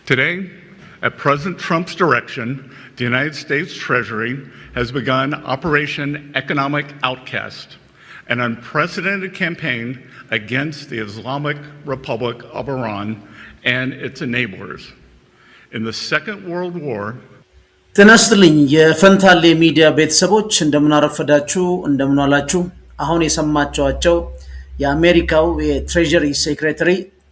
Today, at President Trump's direction, the United States Treasury has begun Operation Economic Outcast, an unprecedented campaign against the Islamic Republic of Iran and its enablers. In the Second World War, ተነስተልኝ የፈንታሌ ሚዲያ ቤተሰቦች እንደምን አረፈዳችሁ እንደምን ዋላችሁ። አሁን የሰማችኋቸው የአሜሪካው የትሬጀሪ ሴክሬታሪ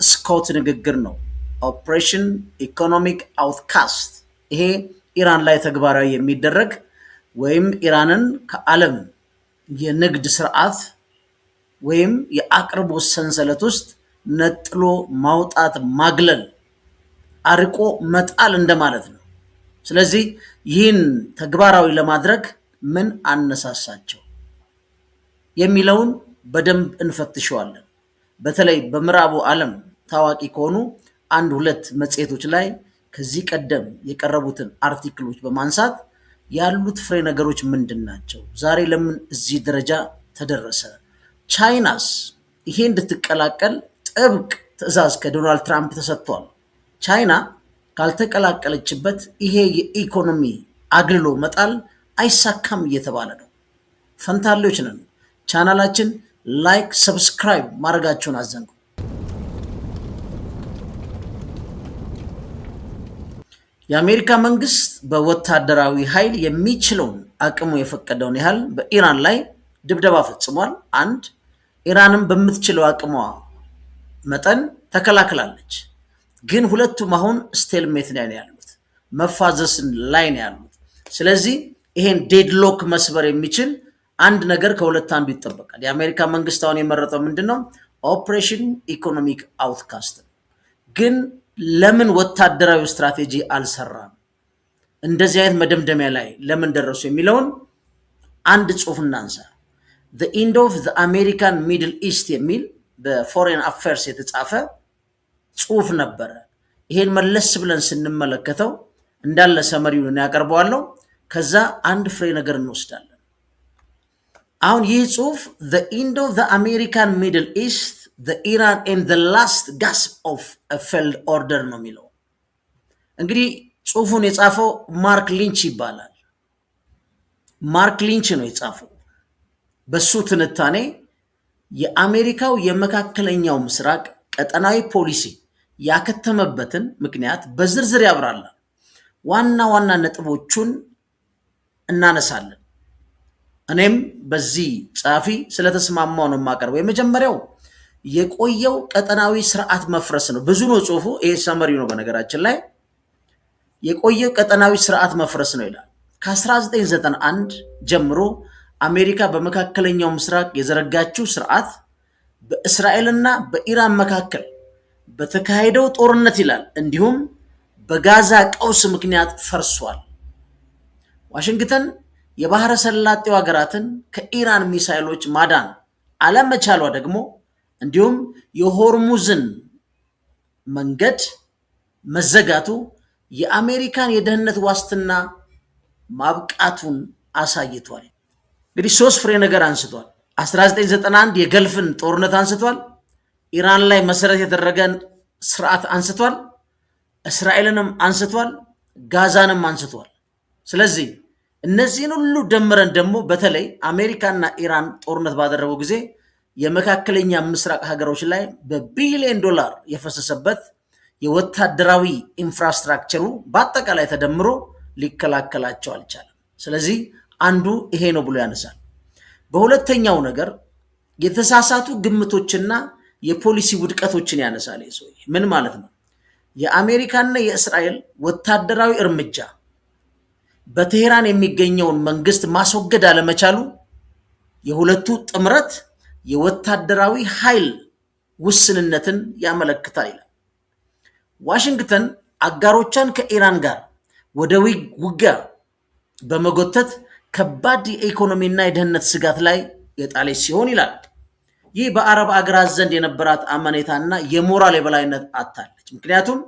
ስኮት ንግግር ነው። ኦፕሬሽን ኢኮኖሚክ አውትካስት ይሄ ኢራን ላይ ተግባራዊ የሚደረግ ወይም ኢራንን ከዓለም የንግድ ስርዓት ወይም የአቅርቦት ሰንሰለት ውስጥ ነጥሎ ማውጣት ማግለል አርቆ መጣል እንደማለት ነው። ስለዚህ ይህን ተግባራዊ ለማድረግ ምን አነሳሳቸው የሚለውን በደንብ እንፈትሸዋለን። በተለይ በምዕራቡ ዓለም ታዋቂ ከሆኑ አንድ ሁለት መጽሔቶች ላይ ከዚህ ቀደም የቀረቡትን አርቲክሎች በማንሳት ያሉት ፍሬ ነገሮች ምንድናቸው? ዛሬ ለምን እዚህ ደረጃ ተደረሰ? ቻይናስ ይሄ እንድትቀላቀል ጥብቅ ትዕዛዝ ከዶናልድ ትራምፕ ተሰጥቷል። ቻይና ካልተቀላቀለችበት ይሄ የኢኮኖሚ አግልሎ መጣል አይሳካም እየተባለ ነው። ፈንታሌዎች ነን። ቻናላችን ላይክ፣ ሰብስክራይብ ማድረጋችሁን አዘንጉ። የአሜሪካ መንግስት በወታደራዊ ኃይል የሚችለውን አቅሙ የፈቀደውን ያህል በኢራን ላይ ድብደባ ፈጽሟል። አንድ ኢራንም በምትችለው አቅሟ መጠን ተከላክላለች። ግን ሁለቱም አሁን ስቴልሜት ላይ ነው ያሉት፣ መፋዘስ ላይ ነው ያሉት። ስለዚህ ይሄን ዴድሎክ መስበር የሚችል አንድ ነገር ከሁለት አንዱ ይጠበቃል። የአሜሪካ መንግስት አሁን የመረጠው ምንድነው? ኦፕሬሽን ኢኮኖሚክ አውትካስት። ግን ለምን ወታደራዊ ስትራቴጂ አልሰራም? እንደዚህ አይነት መደምደሚያ ላይ ለምን ደረሱ የሚለውን አንድ ጽሁፍ እናንሳ። The End of the American Middle East የሚል በፎሬን አፌርስ የተጻፈ ጽሁፍ ነበረ። ይሄን መለስ ብለን ስንመለከተው እንዳለ ሰመሪውን ያቀርበዋለሁ። ከዛ አንድ ፍሬ ነገር እንወስዳለን። አሁን ይህ ጽሁፍ The End of the American Middle East, the Iran and the Last Gasp of a Failed Order ነው የሚለው። እንግዲህ ጽሁፉን የጻፈው ማርክ ሊንች ይባላል። ማርክ ሊንች ነው የጻፈው። በሱ ትንታኔ የአሜሪካው የመካከለኛው ምስራቅ ቀጠናዊ ፖሊሲ ያከተመበትን ምክንያት በዝርዝር ያብራራል። ዋና ዋና ነጥቦቹን እናነሳለን። እኔም በዚህ ጻፊ ስለተስማማው ነው የማቀርበው። የመጀመሪያው የቆየው ቀጠናዊ ስርዓት መፍረስ ነው። ብዙ ነው ጽሁፉ፣ ይሄ ሰመሪ ነው። በነገራችን ላይ የቆየው ቀጠናዊ ስርዓት መፍረስ ነው ይላል። ከ1991 ጀምሮ አሜሪካ በመካከለኛው ምስራቅ የዘረጋችው ስርዓት በእስራኤልና በኢራን መካከል በተካሄደው ጦርነት ይላል እንዲሁም በጋዛ ቀውስ ምክንያት ፈርሷል። ዋሽንግተን የባህረ ሰላጤው ሀገራትን ከኢራን ሚሳኤሎች ማዳን አለመቻሏ ደግሞ እንዲሁም የሆርሙዝን መንገድ መዘጋቱ የአሜሪካን የደህንነት ዋስትና ማብቃቱን አሳይቷል። እንግዲህ ሶስት ፍሬ ነገር አንስቷል። 1991 የገልፍን ጦርነት አንስቷል። ኢራን ላይ መሰረት የተደረገን ስርዓት አንስቷል። እስራኤልንም አንስቷል። ጋዛንም አንስቷል። ስለዚህ እነዚህን ሁሉ ደምረን ደግሞ በተለይ አሜሪካና ኢራን ጦርነት ባደረጉ ጊዜ የመካከለኛ ምስራቅ ሀገሮች ላይ በቢሊዮን ዶላር የፈሰሰበት የወታደራዊ ኢንፍራስትራክቸሩ በአጠቃላይ ተደምሮ ሊከላከላቸው አልቻለም። ስለዚህ አንዱ ይሄ ነው ብሎ ያነሳል። በሁለተኛው ነገር የተሳሳቱ ግምቶችና የፖሊሲ ውድቀቶችን ያነሳል። ይሰው ምን ማለት ነው? የአሜሪካና የእስራኤል ወታደራዊ እርምጃ በቴህራን የሚገኘውን መንግስት ማስወገድ አለመቻሉ የሁለቱ ጥምረት የወታደራዊ ኃይል ውስንነትን ያመለክታል ይላል። ዋሽንግተን አጋሮቿን ከኢራን ጋር ወደ ውጊያ በመጎተት ከባድ የኢኮኖሚና የደህንነት ስጋት ላይ የጣለች ሲሆን ይላል። ይህ በአረብ አገራት ዘንድ የነበራት አመኔታና የሞራል የበላይነት አጣለች። ምክንያቱም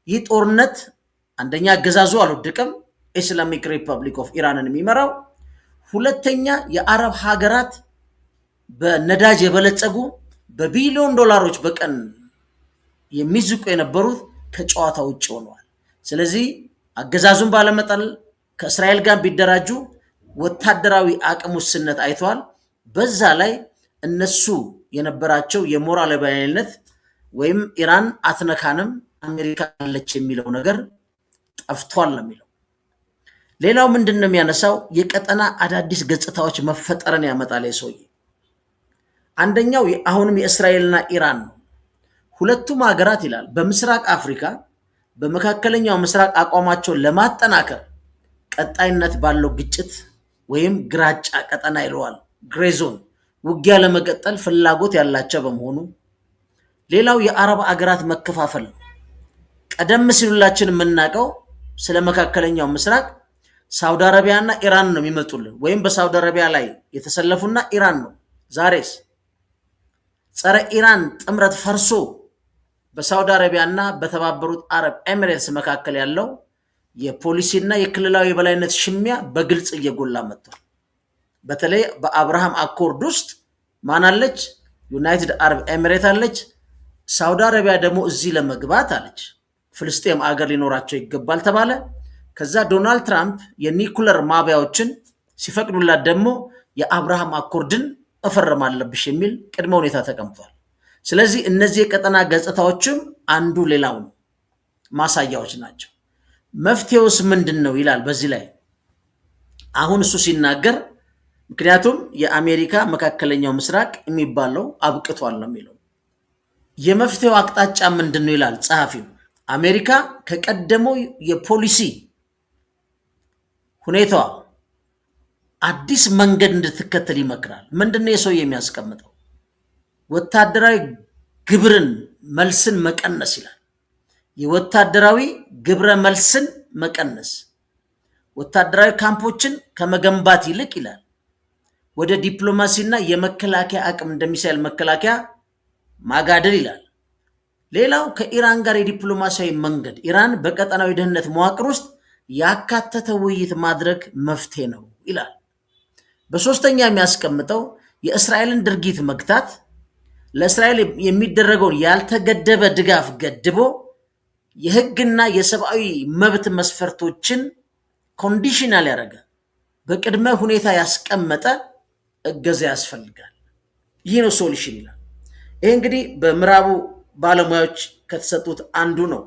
ይህ ጦርነት አንደኛ አገዛዙ አልወደቀም፣ ኢስላሚክ ሪፐብሊክ ኦፍ ኢራንን የሚመራው፣ ሁለተኛ የአረብ ሀገራት በነዳጅ የበለጸጉ በቢሊዮን ዶላሮች በቀን የሚዝቁ የነበሩት ከጨዋታ ውጭ ሆነዋል። ስለዚህ አገዛዙን ባለመጠል ከእስራኤል ጋር ቢደራጁ ወታደራዊ አቅም ውስንነት አይተዋል። በዛ ላይ እነሱ የነበራቸው የሞራል የበላይነት ወይም ኢራን አትነካንም አሜሪካ አለች የሚለው ነገር ጠፍቷል ነው የሚለው። ሌላው ምንድን ነው የሚያነሳው? የቀጠና አዳዲስ ገጽታዎች መፈጠርን ያመጣል ሰውዬ። አንደኛው አሁንም የእስራኤልና ኢራን ነው። ሁለቱም ሀገራት ይላል በምስራቅ አፍሪካ በመካከለኛው ምስራቅ አቋማቸውን ለማጠናከር ቀጣይነት ባለው ግጭት ወይም ግራጫ ቀጠና ይለዋል ግሬዞን ውጊያ ለመቀጠል ፍላጎት ያላቸው በመሆኑ፣ ሌላው የአረብ አገራት መከፋፈል ነው። ቀደም ሲሉላችን የምናውቀው ስለ መካከለኛው ምስራቅ ሳውዲ አረቢያና ኢራን ነው የሚመጡልን፣ ወይም በሳውዲ አረቢያ ላይ የተሰለፉና ኢራን ነው። ዛሬስ ጸረ ኢራን ጥምረት ፈርሶ በሳውዲ አረቢያና በተባበሩት አረብ ኤሚሬትስ መካከል ያለው የፖሊሲና የክልላዊ የበላይነት ሽሚያ በግልጽ እየጎላ መጥቷል። በተለይ በአብርሃም አኮርድ ውስጥ ማን አለች? ዩናይትድ አረብ ኤሚሬት አለች። ሳውዲ አረቢያ ደግሞ እዚህ ለመግባት አለች ፍልስጤም አገር ሊኖራቸው ይገባል ተባለ። ከዛ ዶናልድ ትራምፕ የኒኩለር ማቢያዎችን ሲፈቅዱላት ደግሞ የአብርሃም አኮርድን እፈርማለብሽ የሚል ቅድመ ሁኔታ ተቀምጧል። ስለዚህ እነዚህ የቀጠና ገጽታዎችም አንዱ ሌላው ነው ማሳያዎች ናቸው። መፍትሄውስ ምንድን ነው ይላል በዚህ ላይ አሁን እሱ ሲናገር፣ ምክንያቱም የአሜሪካ መካከለኛው ምስራቅ የሚባለው አብቅቷል ነው የሚለው። የመፍትሄው አቅጣጫ ምንድን ነው ይላል ጸሐፊው። አሜሪካ ከቀደመው የፖሊሲ ሁኔታዋ አዲስ መንገድ እንድትከተል ይመክራል። ምንድነው የሰው የሚያስቀምጠው? ወታደራዊ ግብርን መልስን መቀነስ ይላል። የወታደራዊ ግብረ መልስን መቀነስ፣ ወታደራዊ ካምፖችን ከመገንባት ይልቅ ይላል ወደ ዲፕሎማሲና የመከላከያ አቅም እንደሚሳይል መከላከያ ማጋደል ይላል። ሌላው ከኢራን ጋር የዲፕሎማሲያዊ መንገድ ኢራን በቀጠናዊ ደህንነት መዋቅር ውስጥ ያካተተ ውይይት ማድረግ መፍትሄ ነው ይላል። በሶስተኛ የሚያስቀምጠው የእስራኤልን ድርጊት መግታት፣ ለእስራኤል የሚደረገውን ያልተገደበ ድጋፍ ገድቦ የህግና የሰብአዊ መብት መስፈርቶችን ኮንዲሽናል ያደረገ በቅድመ ሁኔታ ያስቀመጠ እገዛ ያስፈልጋል። ይህ ነው ሶሉሽን ይላል። ይህ እንግዲህ በምዕራቡ ባለሙያዎች ከተሰጡት አንዱ ነው።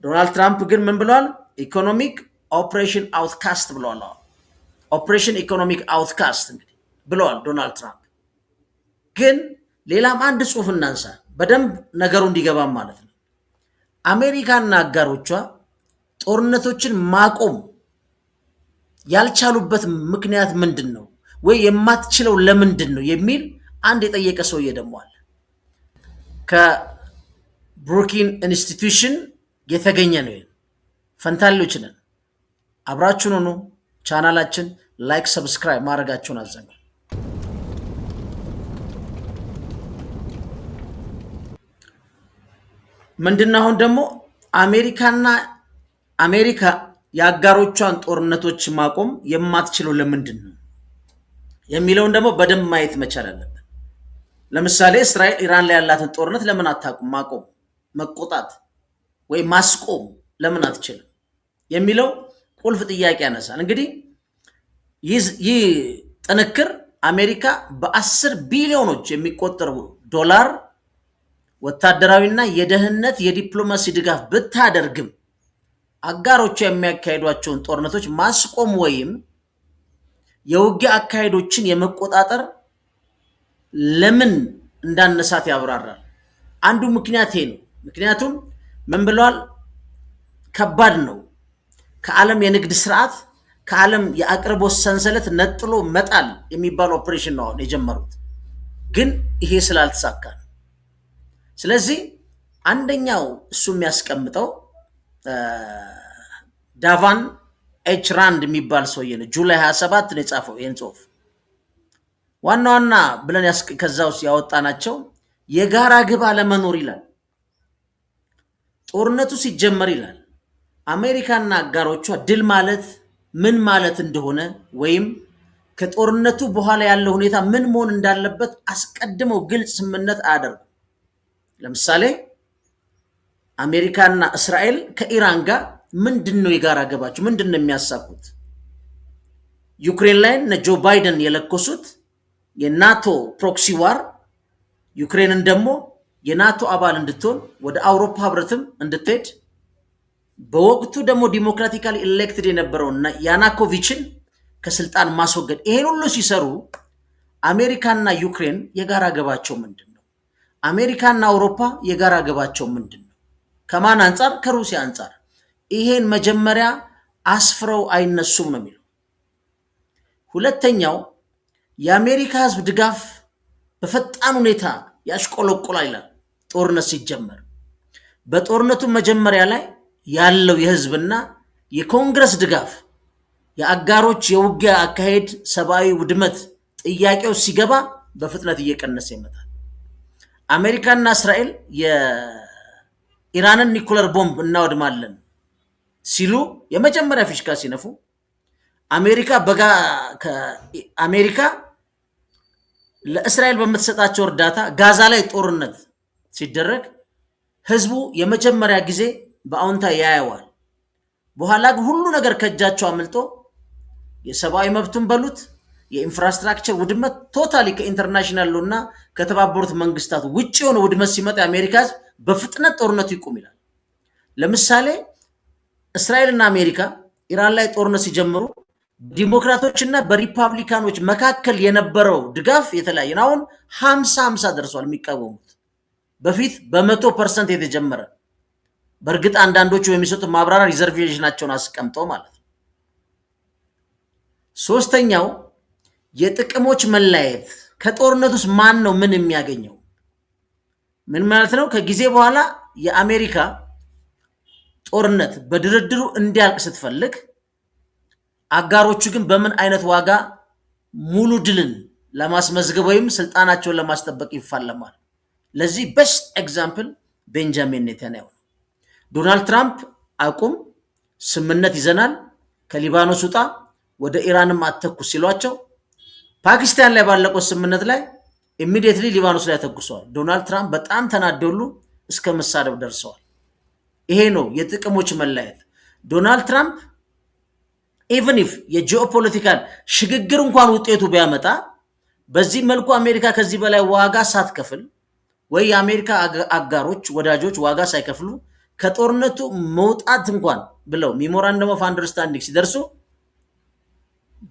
ዶናልድ ትራምፕ ግን ምን ብለዋል? ኢኮኖሚክ ኦፕሬሽን አውትካስት ብለዋል። ኦፕሬሽን ኢኮኖሚክ አውትካስት እንግዲህ ብለዋል ዶናልድ ትራምፕ። ግን ሌላም አንድ ጽሑፍ እናንሳ በደንብ ነገሩ እንዲገባም ማለት ነው። አሜሪካና አጋሮቿ ጦርነቶችን ማቆም ያልቻሉበት ምክንያት ምንድን ነው ወይ የማትችለው ለምንድን ነው የሚል አንድ የጠየቀ ሰውዬ ደግሞ አለ። ከብሩኪን ኢንስቲትዩሽን የተገኘ ነው። ፈንታሌዎች ነን። አብራችሁን ሆኑ። ቻናላችን ላይክ፣ ሰብስክራይብ ማድረጋችሁን አዘንጉ። ምንድነው አሁን ደግሞ አሜሪካ የአጋሮቿን ጦርነቶች ማቆም የማትችለው ለምንድን ነው የሚለውን ደግሞ በደንብ ማየት መቻል አለብን። ለምሳሌ እስራኤል ኢራን ላይ ያላትን ጦርነት ለምን አታቁም? ማቆም፣ መቆጣት ወይ ማስቆም ለምን አትችልም የሚለው ቁልፍ ጥያቄ ያነሳል። እንግዲህ ይህ ጥንክር አሜሪካ በ10 ቢሊዮኖች የሚቆጠሩ ዶላር ወታደራዊና የደህንነት የዲፕሎማሲ ድጋፍ ብታደርግም አጋሮቿ የሚያካሂዷቸውን ጦርነቶች ማስቆም ወይም የውጊያ አካሄዶችን የመቆጣጠር ለምን እንዳነሳት ያብራራል። አንዱ ምክንያት ይሄ ነው። ምክንያቱም ምን ብለዋል? ከባድ ነው። ከዓለም የንግድ ስርዓት ከዓለም የአቅርቦት ሰንሰለት ነጥሎ መጣል የሚባል ኦፕሬሽን ነው የጀመሩት። ግን ይሄ ስላልተሳካ ነው። ስለዚህ አንደኛው እሱ የሚያስቀምጠው ዳቫን ኤች ራንድ የሚባል ሰውዬ ነው። ጁላይ 27 ነው የጻፈው ይህን ጽሁፍ። ዋና ዋና ብለን ከዛ ውስጥ ያወጣናቸው የጋራ ግብ አለመኖር ይላል። ጦርነቱ ሲጀመር ይላል አሜሪካና አጋሮቿ ድል ማለት ምን ማለት እንደሆነ ወይም ከጦርነቱ በኋላ ያለው ሁኔታ ምን መሆን እንዳለበት አስቀድመው ግልጽ ስምምነት አያደርጉም። ለምሳሌ አሜሪካና እስራኤል ከኢራን ጋር ምንድነው የጋራ ገባቸው? ምንድነው የሚያሳኩት? ዩክሬን ላይ ጆ ባይደን የለኮሱት የናቶ ፕሮክሲ ዋር ዩክሬንን ደግሞ የናቶ አባል እንድትሆን ወደ አውሮፓ ህብረትም እንድትሄድ በወቅቱ ደግሞ ዲሞክራቲካሊ ኤሌክትድ የነበረውና ያናኮቪችን ከስልጣን ማስወገድ ይሄን ሁሉ ሲሰሩ አሜሪካና ዩክሬን የጋራ ገባቸው ምንድነው? አሜሪካና አውሮፓ የጋራ ገባቸው ምንድነው? ከማን አንጻር? ከሩሲያ አንጻር። ይሄን መጀመሪያ አስፍረው አይነሱም ነው የሚለው። ሁለተኛው የአሜሪካ ህዝብ ድጋፍ በፈጣን ሁኔታ ያሽቆለቆላል ይላል ጦርነት ሲጀመር። በጦርነቱ መጀመሪያ ላይ ያለው የህዝብና የኮንግረስ ድጋፍ የአጋሮች የውጊያ አካሄድ ሰብአዊ ውድመት ጥያቄው ሲገባ በፍጥነት እየቀነሰ ይመጣል። አሜሪካና እስራኤል የኢራንን ኒኩለር ቦምብ እናወድማለን ሲሉ የመጀመሪያ ፊሽካ ሲነፉ አሜሪካ ለእስራኤል በምትሰጣቸው እርዳታ ጋዛ ላይ ጦርነት ሲደረግ ህዝቡ የመጀመሪያ ጊዜ በአውንታ ያየዋል። በኋላ ግን ሁሉ ነገር ከእጃቸው አምልጦ የሰብአዊ መብቱን በሉት የኢንፍራስትራክቸር ውድመት ቶታሊ ከኢንተርናሽናል እና ከተባበሩት መንግስታት ውጭ የሆነ ውድመት ሲመጣ የአሜሪካ ህዝብ በፍጥነት ጦርነቱ ይቁም ይላል። ለምሳሌ እስራኤልና አሜሪካ ኢራን ላይ ጦርነት ሲጀምሩ ዲሞክራቶችና በሪፐብሊካኖች መካከል የነበረው ድጋፍ የተለያየ ነው። አሁን 50-50 ደርሷል የሚቃወሙት። በፊት በ100% የተጀመረ በእርግጥ አንዳንዶቹ የሚሰጡት ማብራሪያ ሪዘርቬሽናቸውን አስቀምጠው ማለት ነው። ሶስተኛው የጥቅሞች መለያየት። ከጦርነት ውስጥ ማን ነው ምን የሚያገኘው? ምን ማለት ነው? ከጊዜ በኋላ የአሜሪካ ጦርነት በድርድሩ እንዲያልቅ ስትፈልግ አጋሮቹ ግን በምን አይነት ዋጋ ሙሉ ድልን ለማስመዝገብ ወይም ስልጣናቸውን ለማስጠበቅ ይፋለማል። ለዚህ ቤስት ኤግዛምፕል ቤንጃሚን ኔታንያሁ ነው። ዶናልድ ትራምፕ አቁም፣ ስምምነት ይዘናል፣ ከሊባኖስ ውጣ፣ ወደ ኢራንም አተኩስ ሲሏቸው ፓኪስታን ላይ ባለቀው ስምምነት ላይ ኢሚዲየትሊ ሊባኖስ ላይ ተኩሰዋል። ዶናልድ ትራምፕ በጣም ተናደሉ፣ እስከ መሳደብ ደርሰዋል። ይሄ ነው የጥቅሞች መለያየት። ዶናልድ ትራምፕ ኢቨን ኢፍ የጂኦፖለቲካል ሽግግር እንኳን ውጤቱ ቢያመጣ በዚህ መልኩ አሜሪካ ከዚህ በላይ ዋጋ ሳትከፍል ወይ የአሜሪካ አጋሮች ወዳጆች ዋጋ ሳይከፍሉ ከጦርነቱ መውጣት እንኳን ብለው ሜሞራንደም ኦፍ አንደርስታንዲንግ ሲደርሱ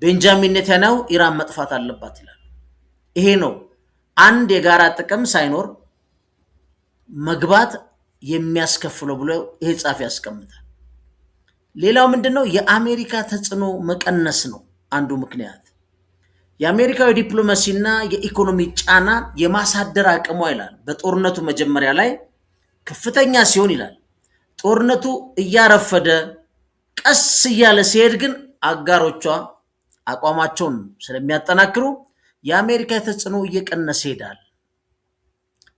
ቤንጃሚን ኔታንያሁ ኢራን መጥፋት አለባት ይላል። ይሄ ነው አንድ የጋራ ጥቅም ሳይኖር መግባት የሚያስከፍለው ብሎ ይሄ ጻፊ ያስቀምጣል። ሌላው ምንድነው? የአሜሪካ ተጽዕኖ መቀነስ ነው አንዱ ምክንያት። የአሜሪካዊ ዲፕሎማሲና የኢኮኖሚ ጫና የማሳደር አቅሟ ይላል በጦርነቱ መጀመሪያ ላይ ከፍተኛ ሲሆን ይላል። ጦርነቱ እያረፈደ ቀስ እያለ ሲሄድ ግን አጋሮቿ አቋማቸውን ስለሚያጠናክሩ የአሜሪካ ተጽዕኖ እየቀነሰ ይሄዳል።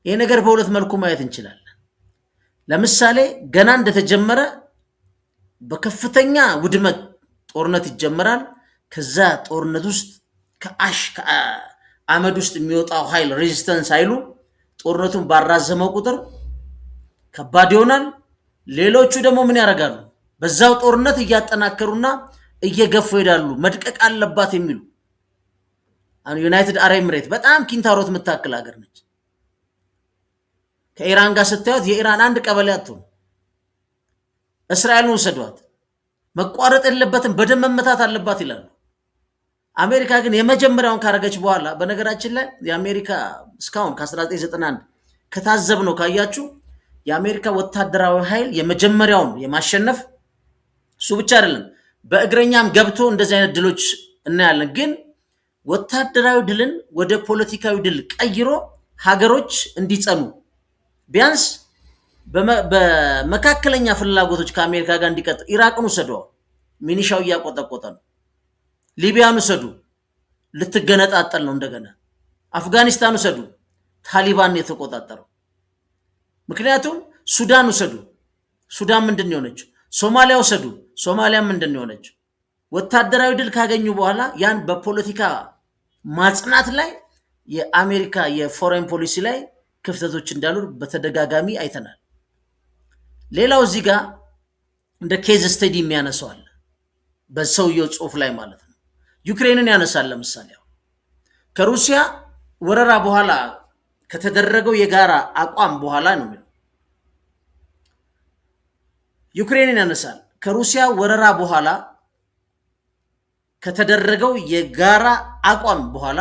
ይሄ ነገር በሁለት መልኩ ማየት እንችላለን። ለምሳሌ ገና እንደተጀመረ በከፍተኛ ውድመት ጦርነት ይጀመራል። ከዛ ጦርነት ውስጥ ከአመድ ውስጥ የሚወጣው ኃይል ሬዚስተንስ ኃይሉ ጦርነቱን ባራዘመው ቁጥር ከባድ ይሆናል። ሌሎቹ ደግሞ ምን ያደርጋሉ? በዛው ጦርነት እያጠናከሩና እየገፉ ይሄዳሉ። መድቀቅ አለባት የሚሉ ዩናይትድ አረብ ኤምሬት በጣም ኪንታሮት የምታክል ሀገር ነች። ከኢራን ጋር ስታዩት የኢራን አንድ ቀበሌ አትሆን። እስራኤልን ወሰዷት፣ መቋረጥ የለበትም በደም መመታት አለባት ይላሉ። አሜሪካ ግን የመጀመሪያውን ካረገች በኋላ በነገራችን ላይ የአሜሪካ እስካሁን ከ1991 ከታዘብነው ካያችሁ የአሜሪካ ወታደራዊ ኃይል የመጀመሪያውን የማሸነፍ እሱ ብቻ አይደለም፣ በእግረኛም ገብቶ እንደዚህ አይነት ድሎች እናያለን። ግን ወታደራዊ ድልን ወደ ፖለቲካዊ ድል ቀይሮ ሀገሮች እንዲጸኑ ቢያንስ በመካከለኛ ፍላጎቶች ከአሜሪካ ጋር እንዲቀጥል ኢራቅን ውሰዱ፣ ሚኒሻው እያቆጠቆጠ ነው። ሊቢያን ውሰዱ፣ ልትገነጣጠል ነው እንደገና። አፍጋኒስታን ውሰዱ፣ ታሊባን የተቆጣጠረው። ምክንያቱም ሱዳን ውሰዱ፣ ሱዳን ምንድን የሆነችው? ሶማሊያ ውሰዱ፣ ሶማሊያ ምንድን የሆነችው? ወታደራዊ ድል ካገኙ በኋላ ያን በፖለቲካ ማጽናት ላይ የአሜሪካ የፎሬን ፖሊሲ ላይ ክፍተቶች እንዳሉ በተደጋጋሚ አይተናል። ሌላው እዚህ ጋር እንደ ኬዝ ስተዲ የሚያነሳው አለ በሰውየው ጽሁፍ ላይ ማለት ነው። ዩክሬንን ያነሳል። ለምሳሌ ከሩሲያ ወረራ በኋላ ከተደረገው የጋራ አቋም በኋላ ነው የሚለው። ዩክሬንን ያነሳል። ከሩሲያ ወረራ በኋላ ከተደረገው የጋራ አቋም በኋላ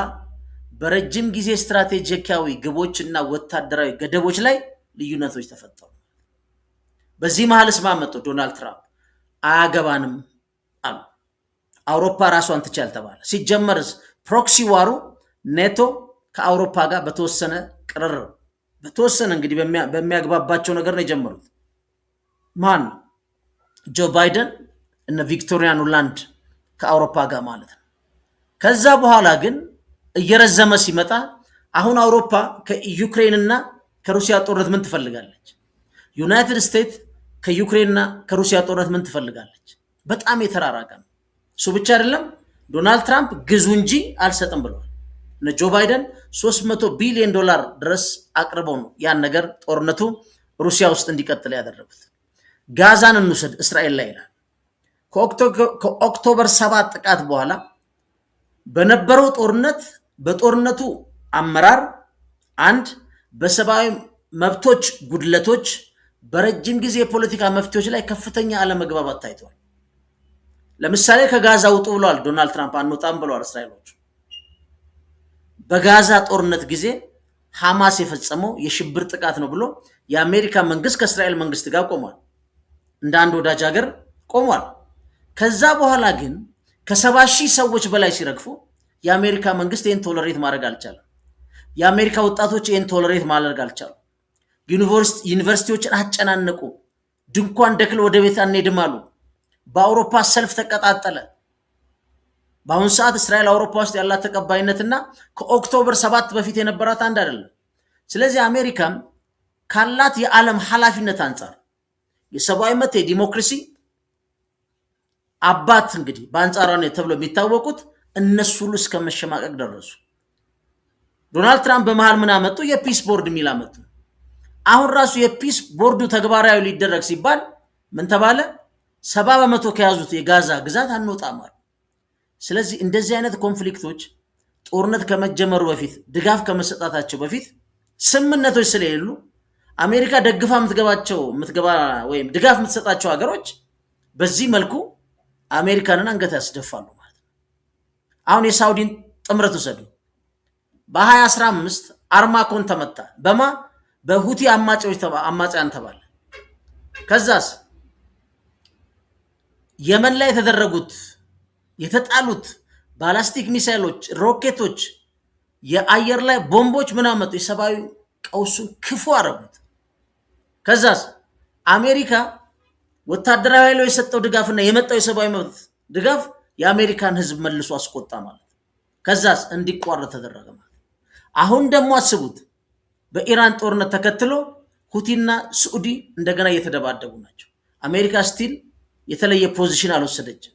በረጅም ጊዜ ስትራቴጂካዊ ግቦችና ወታደራዊ ገደቦች ላይ ልዩነቶች ተፈጠሩ። በዚህ መሃል እስማመጡ ዶናልድ ትራምፕ አያገባንም አሉ። አውሮፓ ራሷን ትቻል ተባለ። ሲጀመርስ ፕሮክሲ ዋሩ ኔቶ ከአውሮፓ ጋር በተወሰነ ቅርርብ በተወሰነ እንግዲህ በሚያግባባቸው ነገር ነው የጀመሩት። ማን ጆ ባይደን እነ ቪክቶሪያ ኑላንድ ከአውሮፓ ጋር ማለት ነው። ከዛ በኋላ ግን እየረዘመ ሲመጣ አሁን አውሮፓ ከዩክሬንና ከሩሲያ ጦርነት ምን ትፈልጋለች? ዩናይትድ ስቴትስ ከዩክሬንና ከሩሲያ ጦርነት ምን ትፈልጋለች? በጣም የተራራቀ ነው። እሱ ብቻ አይደለም፣ ዶናልድ ትራምፕ ግዙ እንጂ አልሰጥም ብለዋል። እነ ጆ ባይደን 300 ቢሊዮን ዶላር ድረስ አቅርበው ነው ያን ነገር ጦርነቱ ሩሲያ ውስጥ እንዲቀጥል ያደረጉት። ጋዛን እንውሰድ፣ እስራኤል ላይ ይላል። ከኦክቶበር 7 ጥቃት በኋላ በነበረው ጦርነት በጦርነቱ አመራር አንድ በሰብአዊ መብቶች ጉድለቶች በረጅም ጊዜ የፖለቲካ መፍትሄዎች ላይ ከፍተኛ አለመግባባት ታይቷል። ለምሳሌ ከጋዛ ውጡ ብለዋል ዶናልድ ትራምፕ፣ አንወጣም ብለዋል እስራኤሎች። በጋዛ ጦርነት ጊዜ ሐማስ የፈጸመው የሽብር ጥቃት ነው ብሎ የአሜሪካ መንግስት ከእስራኤል መንግስት ጋር ቆሟል፣ እንደ አንድ ወዳጅ ሀገር ቆሟል። ከዛ በኋላ ግን ከ70,000 ሰዎች በላይ ሲረግፉ የአሜሪካ መንግስት ይህን ቶለሬት ማድረግ አልቻለም። የአሜሪካ ወጣቶች ይህን ቶለሬት ማድረግ አልቻሉ። ዩኒቨርሲቲዎችን አጨናነቁ። ድንኳን ደክል ወደ ቤት አንሄድም አሉ። በአውሮፓ ሰልፍ ተቀጣጠለ። በአሁኑ ሰዓት እስራኤል አውሮፓ ውስጥ ያላት ተቀባይነትና ከኦክቶበር 7 በፊት የነበራት አንድ አይደለም። ስለዚህ አሜሪካም ካላት የዓለም ኃላፊነት አንጻር የሰብአዊ መብት የዲሞክራሲ አባት እንግዲህ በአንጻራዊነት ተብሎ የሚታወቁት እነሱ ሁሉ እስከ መሸማቀቅ ደረሱ። ዶናልድ ትራምፕ በመሃል ምን አመጡ? የፒስ ቦርድ የሚል አመጡ። አሁን ራሱ የፒስ ቦርዱ ተግባራዊ ሊደረግ ሲባል ምን ተባለ? 70% ከያዙት የጋዛ ግዛት አንወጣም አሉ። ስለዚህ እንደዚህ አይነት ኮንፍሊክቶች ጦርነት ከመጀመሩ በፊት ድጋፍ ከመሰጣታቸው በፊት ስምምነቶች ስለሌሉ አሜሪካ ደግፋ የምትገባ ወይም ድጋፍ የምትሰጣቸው ሀገሮች በዚህ መልኩ አሜሪካንን አንገት ያስደፋሉ ማለት ነው። አሁን የሳውዲን ጥምረት ወሰዱ። በ2015 አርማኮን ተመታ። በሁቲ አማጽያን ተባለ። ከዛስ የመን ላይ የተጣሉት ባላስቲክ ሚሳይሎች፣ ሮኬቶች፣ የአየር ላይ ቦምቦች ምን አመጡ? የሰብአዊ ቀውሱን ክፉ አረጉት። ከዛስ አሜሪካ ወታደራዊ ኃይሉ የሰጠው ድጋፍና የመጣው የሰብአዊ መብት ድጋፍ የአሜሪካን ህዝብ መልሶ አስቆጣ ማለት። ከዛስ እንዲቋረጥ ተደረገ ማለት። አሁን ደግሞ አስቡት፣ በኢራን ጦርነት ተከትሎ ሁቲና ስዑዲ እንደገና እየተደባደቡ ናቸው። አሜሪካ ስቲል የተለየ ፖዚሽን አልወሰደችም።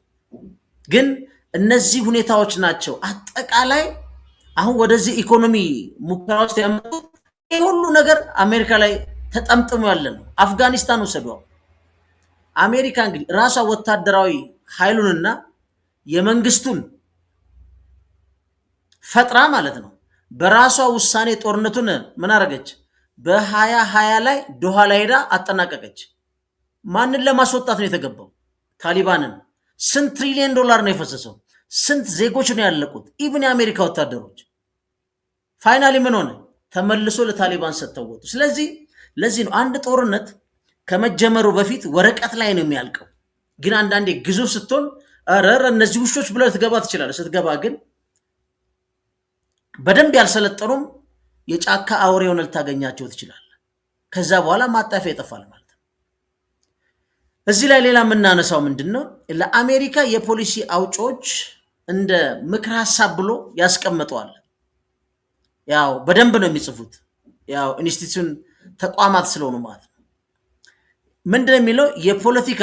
ግን እነዚህ ሁኔታዎች ናቸው አጠቃላይ አሁን ወደዚህ ኢኮኖሚ ሙከራ ውስጥ ያመጡት። ይህ ሁሉ ነገር አሜሪካ ላይ ተጠምጥሞ ያለ ነው። አፍጋኒስታን ወሰዱ። አሜሪካ እንግዲህ ራሷ ወታደራዊ ኃይሉንና የመንግስቱን ፈጥራ ማለት ነው በራሷ ውሳኔ ጦርነቱን ምን አረገች? በ2020 ላይ ዶሃ ላይ ሄዳ አጠናቀቀች። ማንን ለማስወጣት ነው የተገባው? ታሊባንን። ስንት ትሪሊየን ዶላር ነው የፈሰሰው? ስንት ዜጎች ነው ያለቁት? ኢቭን የአሜሪካ ወታደሮች። ፋይናሊ ምን ሆነ? ተመልሶ ለታሊባን ሰጥተው ወጡ። ስለዚህ ለዚህ ነው አንድ ጦርነት ከመጀመሩ በፊት ወረቀት ላይ ነው የሚያልቀው። ግን አንዳንዴ ግዙፍ ስትሆን አረር እነዚህ ውሾች ብለው ትገባ ትችላለህ። ስትገባ ግን በደንብ ያልሰለጠኑም የጫካ አውሬ ሆነ ልታገኛቸው ትችላለህ። ከዛ በኋላ ማጣፊያ ይጠፋል ማለት ነው። እዚህ ላይ ሌላ የምናነሳው ምንድነው? ለአሜሪካ የፖሊሲ አውጪዎች እንደ ምክር ሀሳብ ብሎ ያስቀምጠዋል። ያው በደንብ ነው የሚጽፉት፣ ያው ኢንስቲትዩሽን ተቋማት ስለሆኑ ማለት ነው። ምንድነው የሚለው? የፖለቲካ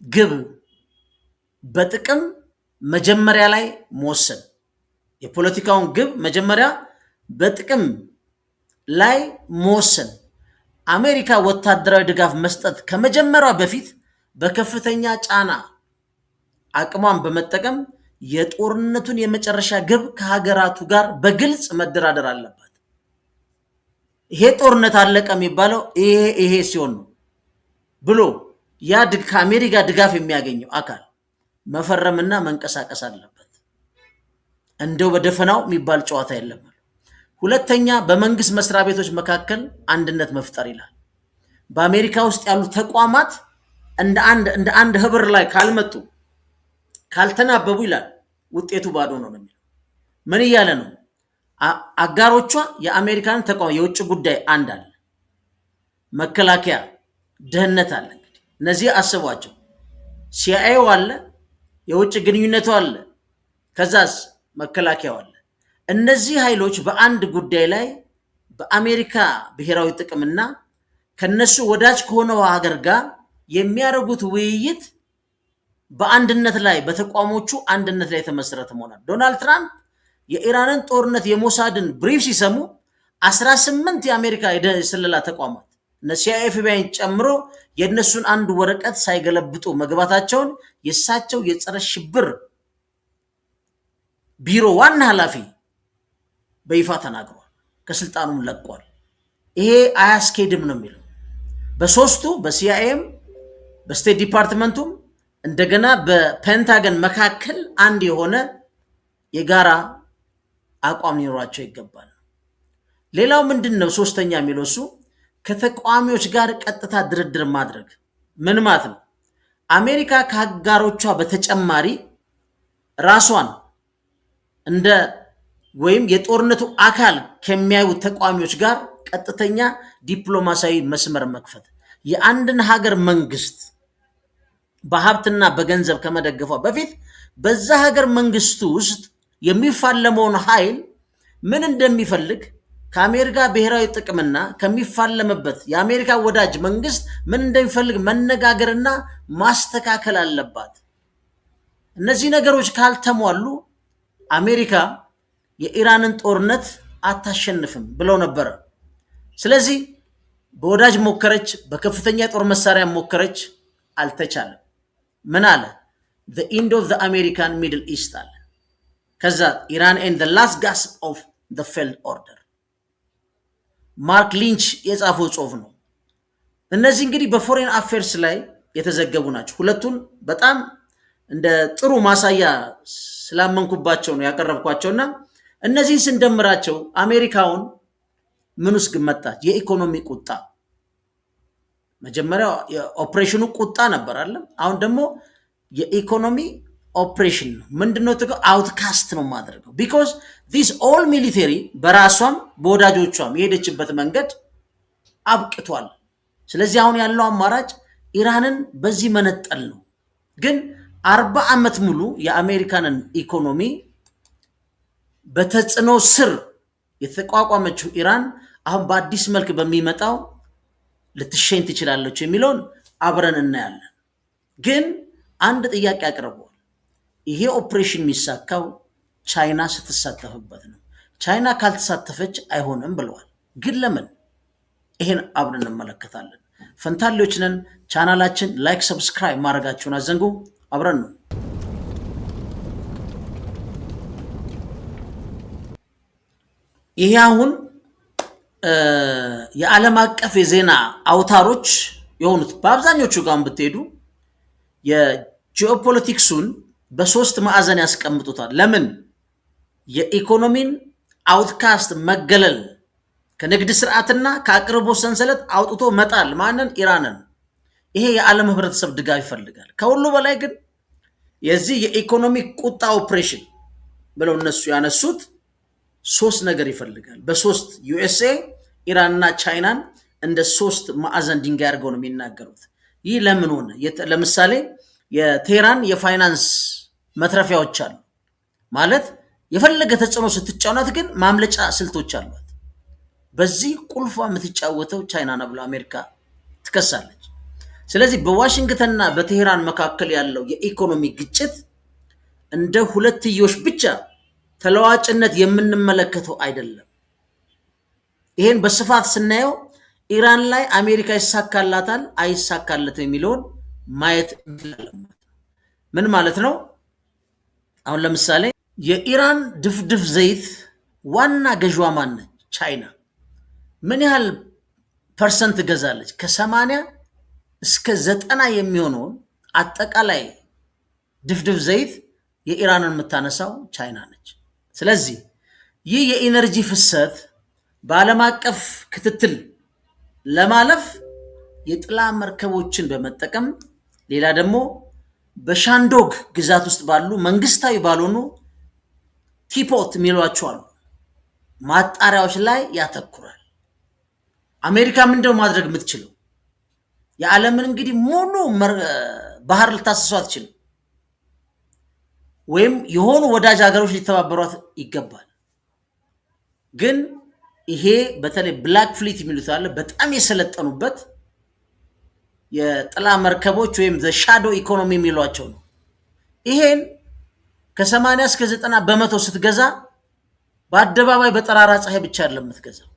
ግብ በጥቅም መጀመሪያ ላይ መወሰን። የፖለቲካውን ግብ መጀመሪያ በጥቅም ላይ መወሰን። አሜሪካ ወታደራዊ ድጋፍ መስጠት ከመጀመሪያ በፊት በከፍተኛ ጫና አቅሟን በመጠቀም የጦርነቱን የመጨረሻ ግብ ከሀገራቱ ጋር በግልጽ መደራደር አለባት። ይሄ ጦርነት አለቀ የሚባለው ይሄ ሲሆን ነው ብሎ ያ ከአሜሪካ ድጋፍ የሚያገኘው አካል መፈረምና መንቀሳቀስ አለበት። እንደው በደፈናው የሚባል ጨዋታ የለም። ሁለተኛ በመንግስት መስሪያ ቤቶች መካከል አንድነት መፍጠር ይላል። በአሜሪካ ውስጥ ያሉ ተቋማት እንደ አንድ ህብር ላይ ካልመጡ ካልተናበቡ ይላል ውጤቱ ባዶ ነው የሚለው። ምን እያለ ነው? አጋሮቿ የአሜሪካን ተቋም የውጭ ጉዳይ አንድ አለ፣ መከላከያ፣ ደህንነት አለ። እንግዲህ እነዚህ አስቧቸው። ሲአይኤው አለ፣ የውጭ ግንኙነቱ አለ፣ ከዛስ መከላከያው አለ። እነዚህ ኃይሎች በአንድ ጉዳይ ላይ በአሜሪካ ብሔራዊ ጥቅምና ከነሱ ወዳጅ ከሆነው ሀገር ጋር የሚያደርጉት ውይይት በአንድነት ላይ በተቋሞቹ አንድነት ላይ የተመሰረተ መሆናል። ዶናልድ ትራምፕ የኢራንን ጦርነት የሞሳድን ብሪፍ ሲሰሙ 18 የአሜሪካ የስለላ ተቋማት እነ ሲአይኤ ኤፍቢአይን ጨምሮ የእነሱን አንድ ወረቀት ሳይገለብጡ መግባታቸውን የእሳቸው የጸረ ሽብር ቢሮ ዋና ኃላፊ በይፋ ተናግሯል። ከስልጣኑም ለቋል። ይሄ አያስኬድም ነው የሚለው። በሶስቱ በሲአይኤም በስቴት ዲፓርትመንቱም እንደገና በፔንታገን መካከል አንድ የሆነ የጋራ አቋም ሊኖራቸው ይገባል። ሌላው ምንድን ነው? ሶስተኛ የሚለው እሱ ከተቃዋሚዎች ጋር ቀጥታ ድርድር ማድረግ። ምን ማለት ነው? አሜሪካ ከአጋሮቿ በተጨማሪ ራሷን እንደ ወይም የጦርነቱ አካል ከሚያዩ ተቃዋሚዎች ጋር ቀጥተኛ ዲፕሎማሲያዊ መስመር መክፈት፣ የአንድን ሀገር መንግስት በሀብትና በገንዘብ ከመደገፏ በፊት በዛ ሀገር መንግስቱ ውስጥ የሚፋለመውን ኃይል ምን እንደሚፈልግ ከአሜሪካ ብሔራዊ ጥቅምና ከሚፋለምበት የአሜሪካ ወዳጅ መንግስት ምን እንደሚፈልግ መነጋገርና ማስተካከል አለባት። እነዚህ ነገሮች ካልተሟሉ አሜሪካ የኢራንን ጦርነት አታሸንፍም ብለው ነበረ። ስለዚህ በወዳጅ ሞከረች፣ በከፍተኛ የጦር መሳሪያ ሞከረች፣ አልተቻለም። ምን አለ? the end of the American Middle East አለ። ከዛ ኢራን and the last gasp of the failed order ማርክ ሊንች የጻፈው ጽሁፍ ነው። እነዚህ እንግዲህ በፎሬን አፌርስ ላይ የተዘገቡ ናቸው። ሁለቱን በጣም እንደ ጥሩ ማሳያ ስላመንኩባቸው ነው ያቀረብኳቸውና እነዚህን ስንደምራቸው አሜሪካውን ምን ውስጥ መጣች? የኢኮኖሚ ቁጣ። መጀመሪያ የኦፕሬሽኑ ቁጣ ነበር አለ። አሁን ደግሞ የኢኮኖሚ ኦፕሬሽን ነው። ምንድነው? አውትካስት ነው ማድረገው። ቢኮዝ ዲስ ኦል ሚሊተሪ በራሷም በወዳጆቿም የሄደችበት መንገድ አብቅቷል። ስለዚህ አሁን ያለው አማራጭ ኢራንን በዚህ መነጠል ነው። ግን 40 ዓመት ሙሉ የአሜሪካንን ኢኮኖሚ በተጽዕኖ ስር የተቋቋመችው ኢራን አሁን በአዲስ መልክ በሚመጣው ልትሸኝ ትችላለች የሚለውን አብረን እናያለን። ግን አንድ ጥያቄ አቅርበዋል። ይሄ ኦፕሬሽን የሚሳካው ቻይና ስትሳተፍበት ነው። ቻይና ካልተሳተፈች አይሆንም ብለዋል። ግን ለምን? ይሄን አብረን እንመለከታለን። ፈንታሌዎች ነን። ቻናላችን ላይክ፣ ሰብስክራይብ ማድረጋችሁን አዘንጉ። አብረን ነው። ይሄ አሁን የዓለም አቀፍ የዜና አውታሮች የሆኑት በአብዛኞቹ ጋር ብትሄዱ የጂኦፖለቲክሱን በሶስት ማዕዘን ያስቀምጡታል። ለምን? የኢኮኖሚን አውትካስት መገለል ከንግድ ስርዓትና ከአቅርቦት ሰንሰለት አውጥቶ መጣል ማንን? ኢራንን። ይሄ የዓለም ህብረተሰብ ድጋፍ ይፈልጋል። ከሁሉ በላይ ግን የዚህ የኢኮኖሚ ቁጣ ኦፕሬሽን ብለው እነሱ ያነሱት ሶስት ነገር ይፈልጋል። በሶስት ዩኤስኤ ኢራንና ቻይናን እንደ ሶስት ማዕዘን ድንጋይ አድርገው ነው የሚናገሩት። ይህ ለምን ሆነ? ለምሳሌ የቴህራን የፋይናንስ መትረፊያዎች አሉ ማለት የፈለገ ተጽዕኖ ስትጫወት ግን ማምለጫ ስልቶች አሏት። በዚህ ቁልፏ የምትጫወተው ቻይና ነው ብላ አሜሪካ ትከሳለች። ስለዚህ በዋሽንግተንና በቴህራን መካከል ያለው የኢኮኖሚ ግጭት እንደ ሁለትዮሽ ብቻ ተለዋጭነት የምንመለከተው አይደለም። ይሄን በስፋት ስናየው ኢራን ላይ አሜሪካ ይሳካላታል አይሳካለትም የሚለውን ማየት እንችላለን። ምን ማለት ነው? አሁን ለምሳሌ የኢራን ድፍድፍ ዘይት ዋና ገዥዋ ማን ነች? ቻይና። ምን ያህል ፐርሰንት ገዛለች? ከ80 እስከ 90 የሚሆነውን አጠቃላይ ድፍድፍ ዘይት የኢራንን የምታነሳው ቻይና ነች። ስለዚህ ይህ የኢነርጂ ፍሰት በዓለም አቀፍ ክትትል ለማለፍ የጥላ መርከቦችን በመጠቀም ሌላ ደግሞ በሻንዶግ ግዛት ውስጥ ባሉ መንግስታዊ ባልሆኑ ቲፖት የሚሏቸው አሉ ማጣሪያዎች ላይ ያተኩራል። አሜሪካ ምንድነው ማድረግ የምትችለው? የዓለምን እንግዲህ ሙሉ ባህር ልታስሰው አትችልም። ወይም የሆኑ ወዳጅ ሀገሮች ሊተባበሯት ይገባል። ግን ይሄ በተለይ ብላክ ፍሊት የሚሉት አለ በጣም የሰለጠኑበት የጥላ መርከቦች ወይም ሻዶ ኢኮኖሚ የሚሏቸው ነው። ይሄን ከ80 እስከ 90 በመቶ ስትገዛ በአደባባይ በጠራራ ፀሐይ ብቻ አይደለም የምትገዛው።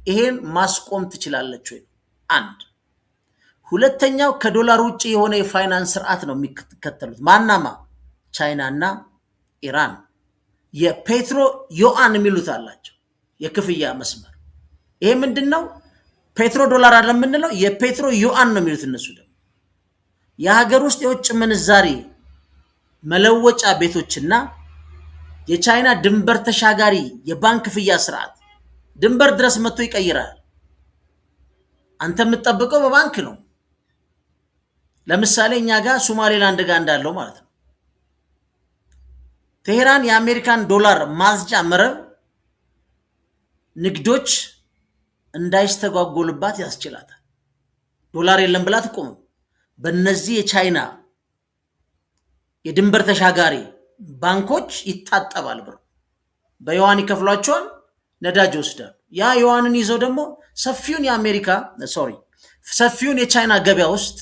ይሄን ማስቆም ትችላለች ወይ? አንድ። ሁለተኛው ከዶላር ውጭ የሆነ የፋይናንስ ስርዓት ነው የሚከተሉት። ማናማ? ቻይና እና ኢራን። የፔትሮ ዩዋን የሚሉት አላቸው የክፍያ መስመር። ይሄ ምንድነው? ፔትሮ ዶላር አለ የምንለው የፔትሮ ዩዋን ነው የሚሉት እነሱ። ደግሞ የሀገር ውስጥ የውጭ ምንዛሪ መለወጫ ቤቶችና የቻይና ድንበር ተሻጋሪ የባንክ ክፍያ ስርዓት ድንበር ድረስ መጥቶ ይቀይራል። አንተ የምትጠብቀው በባንክ ነው። ለምሳሌ እኛ ጋር ሶማሌላንድ ጋር እንዳለው ማለት ነው። ቴሄራን የአሜሪካን ዶላር ማዝጃ መረብ ንግዶች እንዳይስተጓጎልባት ያስችላታል። ዶላር የለም ብላ ትቆምም። በእነዚህ የቻይና የድንበር ተሻጋሪ ባንኮች ይታጠባል ብር። በዩዋን ይከፍሏቸዋል፣ ነዳጅ ይወስዳሉ። ያ ዩዋንን ይዘው ደግሞ ሰፊውን የቻይና ገበያ ውስጥ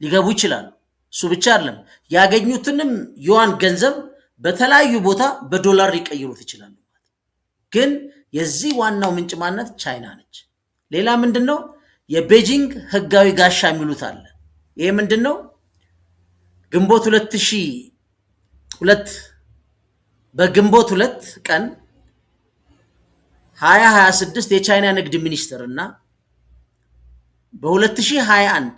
ሊገቡ ይችላሉ። እሱ ብቻ አይደለም፣ ያገኙትንም ዩዋን ገንዘብ በተለያዩ ቦታ በዶላር ሊቀይሩት ይችላሉ። ግን የዚህ ዋናው ምንጭ ማነት ቻይና ነች። ሌላ ምንድነው? የቤጂንግ ህጋዊ ጋሻ የሚሉት አለ። ይሄ ምንድነው? ግንቦት 2002 በግንቦት 2 ቀን 2026 የቻይና ንግድ ሚኒስትር እና በ2021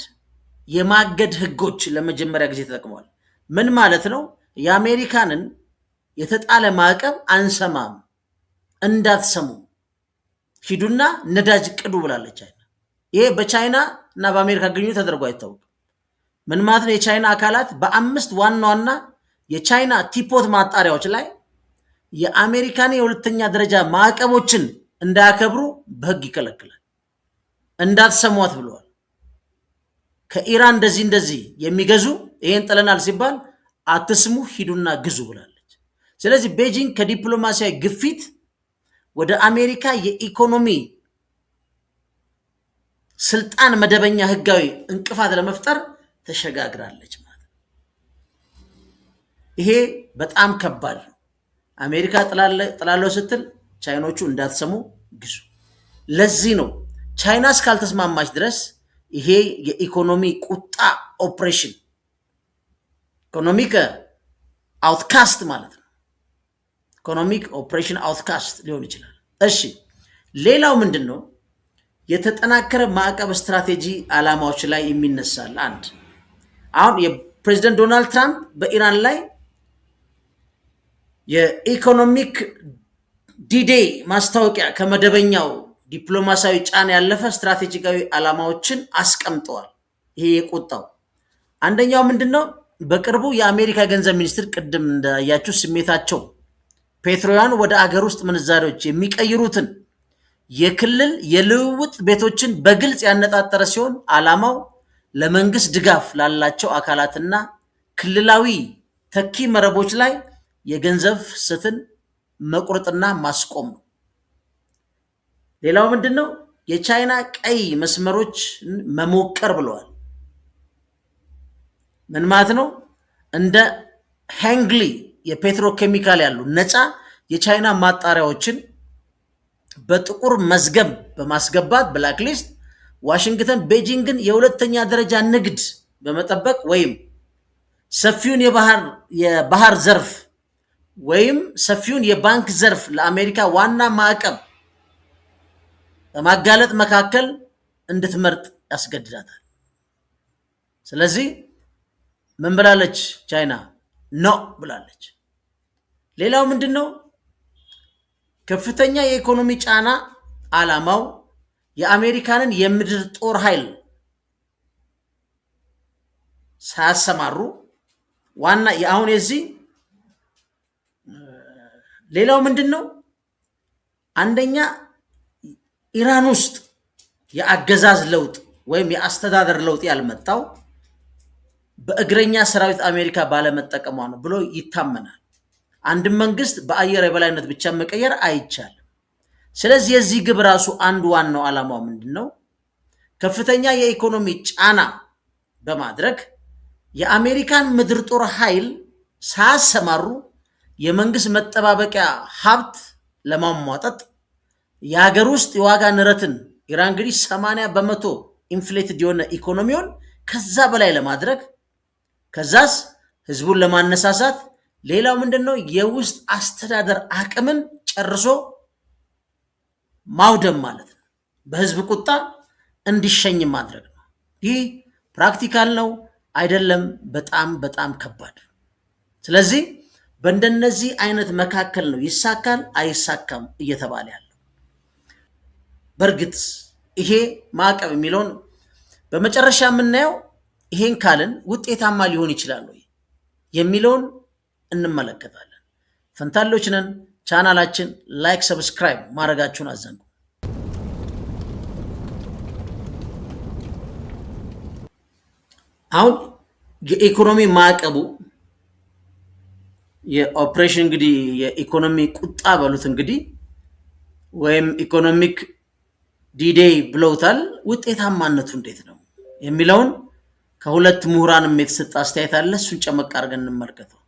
የማገድ ህጎች ለመጀመሪያ ጊዜ ተጠቅመዋል። ምን ማለት ነው? የአሜሪካንን የተጣለ ማዕቀብ አንሰማም፣ እንዳትሰሙ ሂዱና ነዳጅ ቅዱ ብላለች ቻይና። ይሄ በቻይና እና በአሜሪካ ግንኙነት ተደርጎ አይታወቅም። ምን ማለት ነው? የቻይና አካላት በ5 ዋና ዋና የቻይና ቲፖት ማጣሪያዎች ላይ የአሜሪካን የሁለተኛ ደረጃ ማዕቀቦችን እንዳያከብሩ በህግ ይከለክላል። እንዳትሰሟት ብለዋል። ከኢራን እንደዚህ የሚገዙ ይሄን ጥለናል ሲባል አትስሙ፣ ሂዱና ግዙ ብላለች። ስለዚህ ቤጂንግ ከዲፕሎማሲያዊ ግፊት ወደ አሜሪካ የኢኮኖሚ ስልጣን መደበኛ ህጋዊ እንቅፋት ለመፍጠር ተሸጋግራለች ማለት ነው። ይሄ በጣም ከባድ ነው። አሜሪካ ጥላለው ስትል ቻይኖቹ እንዳትሰሙ ግዙ። ለዚህ ነው ቻይና እስካልተስማማች ድረስ ይሄ የኢኮኖሚ ቁጣ ኦፕሬሽን ኢኮኖሚክ አውትካስት ማለት ነው። ኢኮኖሚክ ኦፕሬሽን አውትካስት ሊሆን ይችላል። እሺ፣ ሌላው ምንድን ነው? የተጠናከረ ማዕቀብ ስትራቴጂ ዓላማዎች ላይ የሚነሳል። አንድ አሁን የፕሬዚደንት ዶናልድ ትራምፕ በኢራን ላይ የኢኮኖሚክ ዲዴይ ማስታወቂያ ከመደበኛው ዲፕሎማሲያዊ ጫና ያለፈ ስትራቴጂካዊ ዓላማዎችን አስቀምጠዋል። ይሄ የቆጣው አንደኛው ምንድነው? በቅርቡ የአሜሪካ ገንዘብ ሚኒስትር ቅድም እንዳያችሁ ስሜታቸው ፔትሮያን ወደ አገር ውስጥ ምንዛሪዎች የሚቀይሩትን የክልል የልውውጥ ቤቶችን በግልጽ ያነጣጠረ ሲሆን ዓላማው ለመንግስት ድጋፍ ላላቸው አካላትና ክልላዊ ተኪ መረቦች ላይ የገንዘብ ፍሰትን መቁረጥና ማስቆም ነው። ሌላው ምንድነው? የቻይና ቀይ መስመሮች መሞከር ብለዋል። ምን ማለት ነው? እንደ ሃንግሊ የፔትሮኬሚካል ያሉ ነፃ የቻይና ማጣሪያዎችን በጥቁር መዝገብ በማስገባት ብላክሊስት ዋሽንግተን ቤጂንግን የሁለተኛ ደረጃ ንግድ በመጠበቅ ወይም ሰፊውን የባህር ዘርፍ ወይም ሰፊውን የባንክ ዘርፍ ለአሜሪካ ዋና ማዕቀብ በማጋለጥ መካከል እንድትመርጥ ያስገድዳታል። ስለዚህ ምን ብላለች ቻይና? ኖ ብላለች። ሌላው ምንድነው? ከፍተኛ የኢኮኖሚ ጫና ዓላማው የአሜሪካንን የምድር ጦር ኃይል ሳያሰማሩ ዋና አሁን የዚህ ሌላው ምንድነው? አንደኛ ኢራን ውስጥ የአገዛዝ ለውጥ ወይም የአስተዳደር ለውጥ ያልመጣው በእግረኛ ሰራዊት አሜሪካ ባለመጠቀሟ ነው ብሎ ይታመናል። አንድ መንግስት በአየር የበላይነት ብቻ መቀየር አይቻልም። ስለዚህ የዚህ ግብ ራሱ አንዱ ዋናው ዓላማው ምንድነው? ከፍተኛ የኢኮኖሚ ጫና በማድረግ የአሜሪካን ምድር ጦር ኃይል ሳያሰማሩ የመንግስት መጠባበቂያ ሀብት ለማሟጠጥ የሀገር ውስጥ የዋጋ ንረትን ኢራን እንግዲህ 80% ኢንፍሌትድ የሆነ ኢኮኖሚውን ከዛ በላይ ለማድረግ ከዛስ ህዝቡን ለማነሳሳት ሌላው ምንድነው? የውስጥ አስተዳደር አቅምን ጨርሶ ማውደም ማለት ነው። በህዝብ ቁጣ እንዲሸኝ ማድረግ ነው። ይህ ፕራክቲካል ነው አይደለም? በጣም በጣም ከባድ። ስለዚህ በእንደነዚህ አይነት መካከል ነው ይሳካል አይሳካም እየተባለ ያለው። በእርግጥ ይሄ ማዕቀብ የሚለውን በመጨረሻ የምናየው ይሄን ካልን ውጤታማ ሊሆን ይችላል ወይ የሚለውን እንመለከታለን። ፈንታሌዎች ነን። ቻናላችን ላይክ፣ ሰብስክራይብ ማድረጋችሁን አዘንጉ። አሁን የኢኮኖሚ ማዕቀቡ የኦፕሬሽን እንግዲህ የኢኮኖሚ ቁጣ በሉት እንግዲህ ወይም ኢኮኖሚክ ዲዴይ ብለውታል። ውጤታማነቱ እንዴት ነው የሚለውን ከሁለት ምሁራንም የተሰጠ አስተያየት አለ። እሱን ጨመቅ አድርገን እንመልከተው።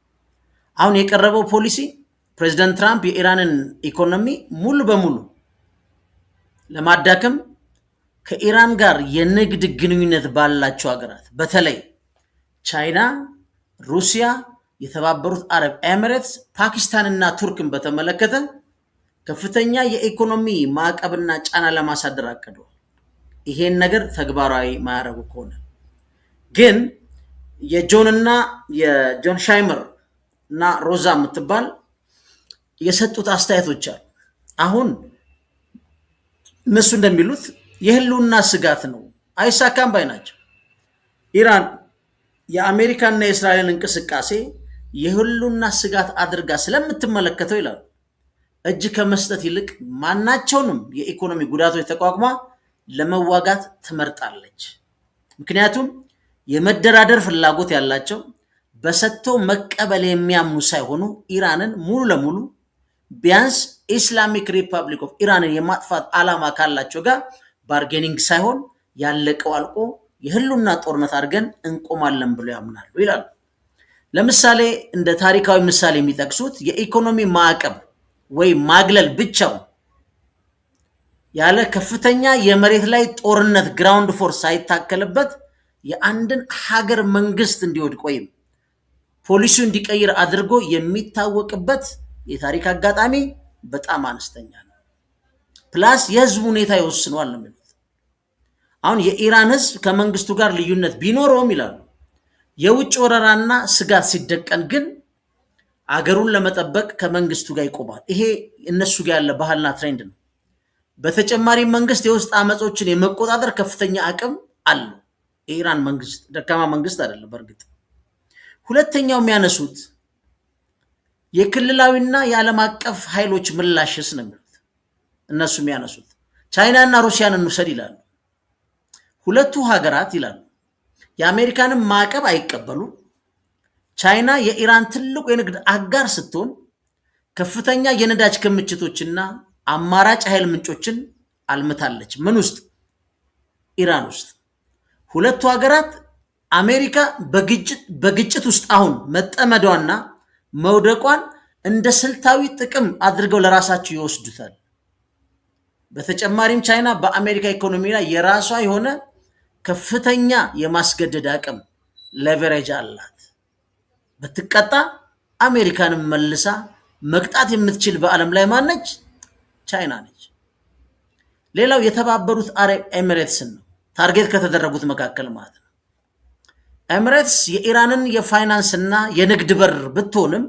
አሁን የቀረበው ፖሊሲ ፕሬዚዳንት ትራምፕ የኢራንን ኢኮኖሚ ሙሉ በሙሉ ለማዳከም ከኢራን ጋር የንግድ ግንኙነት ባላቸው ሀገራት በተለይ ቻይና፣ ሩሲያ፣ የተባበሩት አረብ ኤሚሬትስ፣ ፓኪስታን እና ቱርክን በተመለከተ ከፍተኛ የኢኮኖሚ ማዕቀብና ጫና ለማሳደር አቅደዋል። ይሄን ነገር ተግባራዊ ማያረጉ ከሆነ ግን የጆን ሻይመር እና ሮዛ የምትባል የሰጡት አስተያየቶች አሉ። አሁን እነሱ እንደሚሉት የህልውና ስጋት ነው፣ አይሳካም ባይ ናቸው። ኢራን የአሜሪካና የእስራኤልን እንቅስቃሴ የህልውና ስጋት አድርጋ ስለምትመለከተው ይላሉ እጅ ከመስጠት ይልቅ ማናቸውንም የኢኮኖሚ ጉዳቶች ተቋቁማ ለመዋጋት ትመርጣለች። ምክንያቱም የመደራደር ፍላጎት ያላቸው በሰጥቶ መቀበል የሚያምኑ ሳይሆኑ ኢራንን ሙሉ ለሙሉ ቢያንስ ኢስላሚክ ሪፐብሊክ ኦፍ ኢራንን የማጥፋት ዓላማ ካላቸው ጋር ባርጌኒንግ ሳይሆን ያለቀው አልቆ የህልውና ጦርነት አድርገን እንቆማለን ብሎ ያምናሉ ይላሉ። ለምሳሌ እንደ ታሪካዊ ምሳሌ የሚጠቅሱት የኢኮኖሚ ማዕቀብ ወይም ማግለል ብቻው ያለ ከፍተኛ የመሬት ላይ ጦርነት ግራውንድ ፎርስ ሳይታከልበት የአንድን ሀገር መንግስት እንዲወድቅ ወይም ፖሊሲው እንዲቀይር አድርጎ የሚታወቅበት የታሪክ አጋጣሚ በጣም አነስተኛ ነው። ፕላስ የህዝቡ ሁኔታ ይወስነዋል ነው የሚሉት። አሁን የኢራን ህዝብ ከመንግስቱ ጋር ልዩነት ቢኖረውም ይላሉ የውጭ ወረራና ስጋት ሲደቀን ግን አገሩን ለመጠበቅ ከመንግስቱ ጋር ይቆማል። ይሄ እነሱ ጋር ያለ ባህልና ትሬንድ ነው። በተጨማሪ መንግስት የውስጥ አመጾችን የመቆጣጠር ከፍተኛ አቅም አለው። የኢራን መንግስት ደካማ መንግስት አይደለም። በእርግጥ ሁለተኛው የሚያነሱት የክልላዊና የዓለም አቀፍ ኃይሎች ምላሽስ ነው የሚሉት። እነሱ የሚያነሱት ቻይናና ሩሲያን እንውሰድ ይላሉ። ሁለቱ ሀገራት ይላሉ የአሜሪካንን ማዕቀብ አይቀበሉ። ቻይና የኢራን ትልቁ የንግድ አጋር ስትሆን ከፍተኛ የነዳጅ ክምችቶችና አማራጭ ኃይል ምንጮችን አልምታለች። ምን ውስጥ? ኢራን ውስጥ። ሁለቱ ሀገራት አሜሪካ በግጭት ውስጥ አሁን መጠመዷና መውደቋን እንደ ስልታዊ ጥቅም አድርገው ለራሳቸው ይወስዱታል። በተጨማሪም ቻይና በአሜሪካ ኢኮኖሚ ላይ የራሷ የሆነ ከፍተኛ የማስገደድ አቅም ሌቨሬጅ አላት። ብትቀጣ አሜሪካንም መልሳ መቅጣት የምትችል በዓለም ላይ ማነች? ቻይና ነች። ሌላው የተባበሩት አረብ ኤሚሬትስን ነው ታርጌት ከተደረጉት መካከል ማለት ነው። ኤሚሬትስ የኢራንን የፋይናንስና የንግድ በር ብትሆንም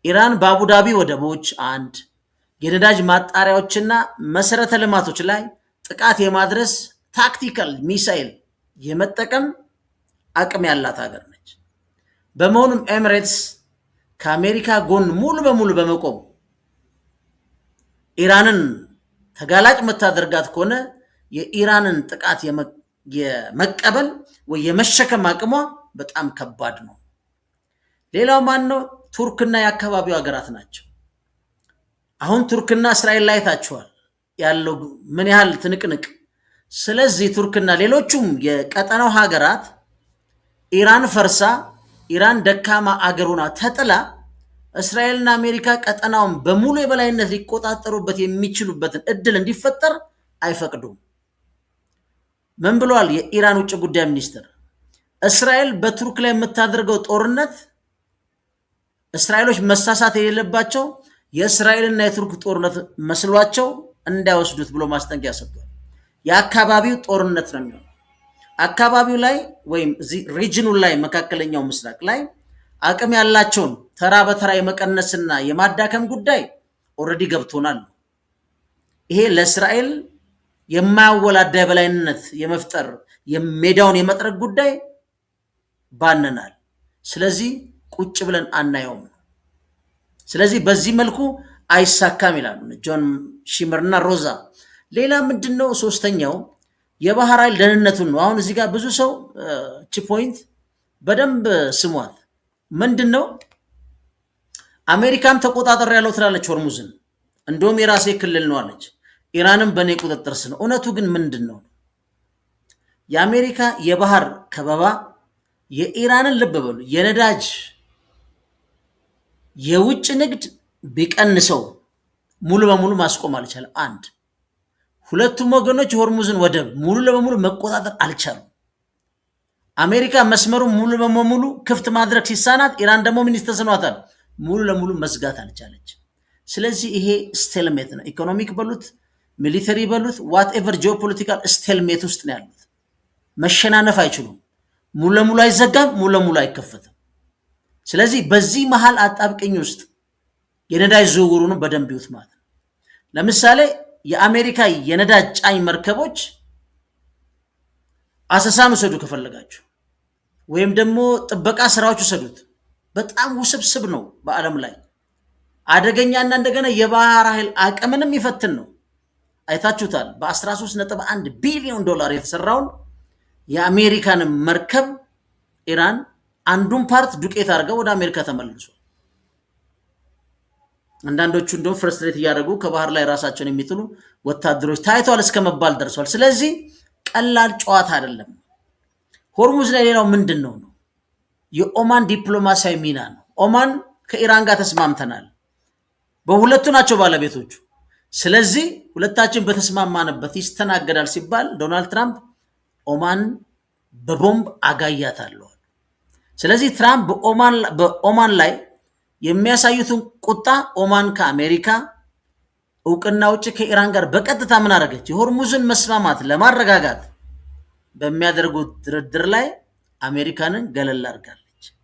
ኢራን በአቡዳቢ ወደቦች አንድ የነዳጅ ማጣሪያዎችና መሰረተ ልማቶች ላይ ጥቃት የማድረስ ታክቲካል ሚሳኤል የመጠቀም አቅም ያላት ሀገር ነች። በመሆኑም ኤሚሬትስ ከአሜሪካ ጎን ሙሉ በሙሉ በመቆም ኢራንን ተጋላጭ የምታደርጋት ከሆነ የኢራንን ጥቃት የመቀበል ወይ የመሸከም አቅሟ በጣም ከባድ ነው። ሌላው ማን ነው? ቱርክና የአካባቢው ሀገራት ናቸው። አሁን ቱርክና እስራኤል ላይ ታችኋል ያለው ምን ያህል ትንቅንቅ። ስለዚህ ቱርክና ሌሎቹም የቀጠናው ሀገራት ኢራን ፈርሳ ኢራን ደካማ አገሩና ተጥላ እስራኤልና አሜሪካ ቀጠናውን በሙሉ የበላይነት ሊቆጣጠሩበት የሚችሉበትን እድል እንዲፈጠር አይፈቅዱም። ምን ብሏል የኢራን ውጭ ጉዳይ ሚኒስትር? እስራኤል በቱርክ ላይ የምታደርገው ጦርነት እስራኤሎች መሳሳት የሌለባቸው የእስራኤልና የቱርክ ጦርነት መስሏቸው እንዳይወስዱት ብሎ ማስጠንቀቂያ ሰጥቷል። የአካባቢው ጦርነት ነው የሚሆነው። አካባቢው ላይ ወይም እዚህ ሪጅኑ ላይ መካከለኛው ምስራቅ ላይ አቅም ያላቸውን ተራ በተራ የመቀነስና የማዳከም ጉዳይ ኦልሬዲ ገብቶናል። ይሄ ለእስራኤል የማያወላዳ የበላይነት የመፍጠር የሜዳውን የመጥረግ ጉዳይ ባነናል። ስለዚህ ቁጭ ብለን አናየውም። ስለዚህ በዚህ መልኩ አይሳካም ይላሉ ጆን ሺመርና ሮዛ። ሌላ ምንድነው? ሶስተኛው የባህር ኃይል ደህንነቱን ነው። አሁን እዚህ ጋር ብዙ ሰው እቺ ፖይንት በደንብ ስሟት። ምንድነው? አሜሪካም ተቆጣጠር ያለው ትላለች ሆርሙዝን፣ እንደውም የራሴ ክልል ነው አለች። ኢራንም በእኔ ቁጥጥር ስር ነው። እውነቱ ግን ምንድን ነው? የአሜሪካ የባህር ከበባ የኢራንን ልብ በሉ የነዳጅ የውጭ ንግድ ቢቀንሰው ሙሉ በሙሉ ማስቆም አልቻለም። አንድ ሁለቱም ወገኖች የሆርሙዝን ወደብ ሙሉ ለሙሉ መቆጣጠር አልቻሉም። አሜሪካ መስመሩን ሙሉ በሙሉ ክፍት ማድረግ ሲሳናት፣ ኢራን ደግሞ ምን ተስኗታል? ሙሉ ለሙሉ መዝጋት አልቻለች። ስለዚህ ይሄ ስቴልሜት ነው። ኢኮኖሚክ በሉት ሚሊተሪ በሉት ዋትኤቨር ጂኦፖለቲካል ስቴልሜት ውስጥ ነው ያሉት። መሸናነፍ አይችሉም። ሙሉ ለሙሉ አይዘጋም፣ ሙሉ ለሙሉ አይከፈትም። ስለዚህ በዚህ መሃል አጣብቅኝ ውስጥ የነዳጅ ዝውውሩን በደንብ ይዩት ማለት ነው። ለምሳሌ የአሜሪካ የነዳጅ ጫኝ መርከቦች አሰሳን ውሰዱ ከፈለጋችሁ፣ ወይም ደግሞ ጥበቃ ስራዎች ውሰዱት። በጣም ውስብስብ ነው። በዓለም ላይ አደገኛና እንደገና የባህር ኃይል አቅምንም ይፈትን ነው። አይታችሁታል። በ13.1 ቢሊዮን ዶላር የተሰራውን የአሜሪካን መርከብ ኢራን አንዱን ፓርት ዱቄት አድርገው ወደ አሜሪካ ተመልሷል። አንዳንዶቹ እንደውም ፍረስትሬት እያደረጉ ከባህር ላይ ራሳቸውን የሚጥሉ ወታደሮች ታይቷል እስከ መባል ደርሷል። ስለዚህ ቀላል ጨዋታ አይደለም። ሆርሙዝ ላይ ሌላው ምንድን ነው? የኦማን ዲፕሎማሲያዊ ሚና ነው። ኦማን ከኢራን ጋር ተስማምተናል፣ በሁለቱ ናቸው ባለቤቶቹ። ስለዚህ ሁለታችን በተስማማንበት ይስተናገዳል ሲባል ዶናልድ ትራምፕ ኦማን በቦምብ አጋያታለሁ። ስለዚህ ትራምፕ በኦማን ላይ የሚያሳዩትን ቁጣ ኦማን ከአሜሪካ እውቅና ውጭ ከኢራን ጋር በቀጥታ ምን አደረገች? የሆርሙዝን መስማማት ለማረጋጋት በሚያደርጉት ድርድር ላይ አሜሪካንን ገለል አድርጋለች።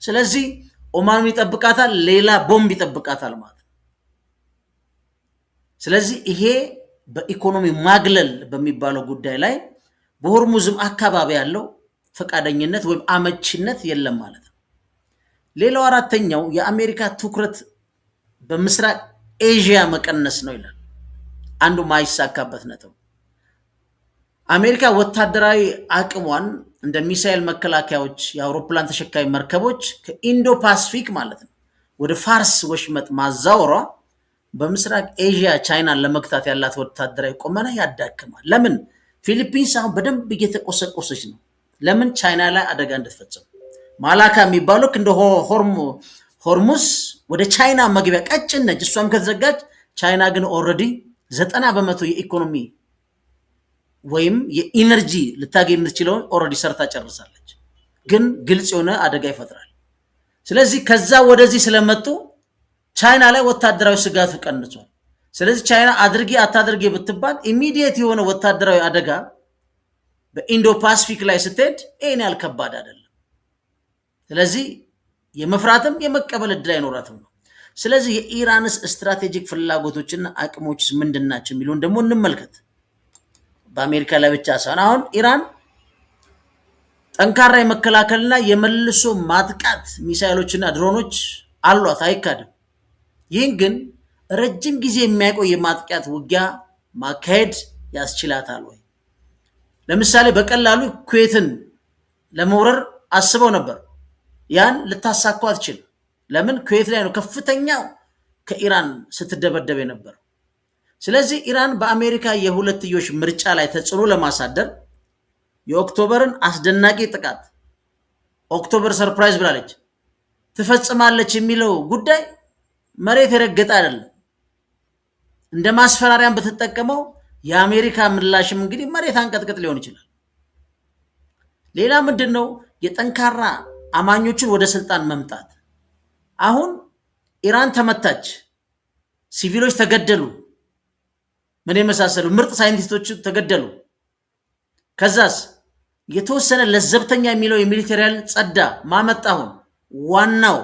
ስለዚህ ኦማኑን ይጠብቃታል፣ ሌላ ቦምብ ይጠብቃታል ማለት ነው። ስለዚህ ይሄ በኢኮኖሚ ማግለል በሚባለው ጉዳይ ላይ በሆርሙዝም አካባቢ ያለው ፈቃደኝነት ወይም አመቺነት የለም ማለት ነው። ሌላው አራተኛው የአሜሪካ ትኩረት በምስራቅ ኤዥያ መቀነስ ነው ይላል። አንዱ ማይሳካበት ነጥብ አሜሪካ ወታደራዊ አቅሟን እንደ ሚሳኤል መከላከያዎች፣ የአውሮፕላን ተሸካሚ መርከቦች ከኢንዶ ፓሲፊክ ማለት ነው ወደ ፋርስ ወሽመጥ ማዛወሯ በምስራቅ ኤዥያ ቻይናን ለመግታት ያላት ወታደራዊ ቁመና ያዳክማል። ለምን? ፊሊፒንስ አሁን በደንብ እየተቆሰቆሰች ነው። ለምን? ቻይና ላይ አደጋ እንድትፈጽም። ማላካ የሚባለው እንደ ሆርሙስ ወደ ቻይና መግቢያ ቀጭን ነች። እሷም ከተዘጋጅ ቻይና ግን ኦልሬዲ 90% የኢኮኖሚ ወይም የኢነርጂ ልታገኝ የምትችለውን ኦልሬዲ ሰርታ ጨርሳለች። ግን ግልጽ የሆነ አደጋ ይፈጥራል። ስለዚህ ከዛ ወደዚህ ስለመጡ ቻይና ላይ ወታደራዊ ስጋቱ ቀንሷል። ስለዚህ ቻይና አድርጊ አታድርጊ ብትባል ኢሚዲየት የሆነ ወታደራዊ አደጋ በኢንዶ ፓሲፊክ ላይ ስትሄድ ይሄን ያህል ከባድ አይደለም። ስለዚህ የመፍራትም የመቀበል እድል አይኖራትም ነው። ስለዚህ የኢራንስ ስትራቴጂክ ፍላጎቶችና አቅሞች ምንድናቸው የሚለውን ደግሞ እንመልከት። በአሜሪካ ላይ ብቻ ሳይሆን አሁን ኢራን ጠንካራ የመከላከልና የመልሶ ማጥቃት ሚሳኤሎችና ድሮኖች አሏት፣ አይካድም። ይህን ግን ረጅም ጊዜ የሚያቆይ የማጥቃት ውጊያ ማካሄድ ያስችላታል ወይ? ለምሳሌ በቀላሉ ኩዌትን ለመውረር አስበው ነበር። ያን ልታሳካው አትችልም። ለምን? ኩዌት ላይ ነው ከፍተኛው ከኢራን ስትደበደብ የነበረው። ስለዚህ ኢራን በአሜሪካ የሁለትዮሽ ምርጫ ላይ ተጽዕኖ ለማሳደር የኦክቶበርን አስደናቂ ጥቃት ኦክቶበር ሰርፕራይዝ ብላለች ትፈጽማለች የሚለው ጉዳይ መሬት የረገጠ አይደለም። እንደ ማስፈራሪያን በተጠቀመው የአሜሪካ ምላሽም እንግዲህ መሬት አንቀጥቅጥ ሊሆን ይችላል። ሌላ ምንድነው? የጠንካራ አማኞችን ወደ ስልጣን መምጣት። አሁን ኢራን ተመታች፣ ሲቪሎች ተገደሉ፣ ምን የመሳሰሉ ምርጥ ሳይንቲስቶች ተገደሉ። ከዛስ የተወሰነ ለዘብተኛ የሚለው የሚሊቴሪ ኃይል ጸዳ። ማመጣሁን ዋናው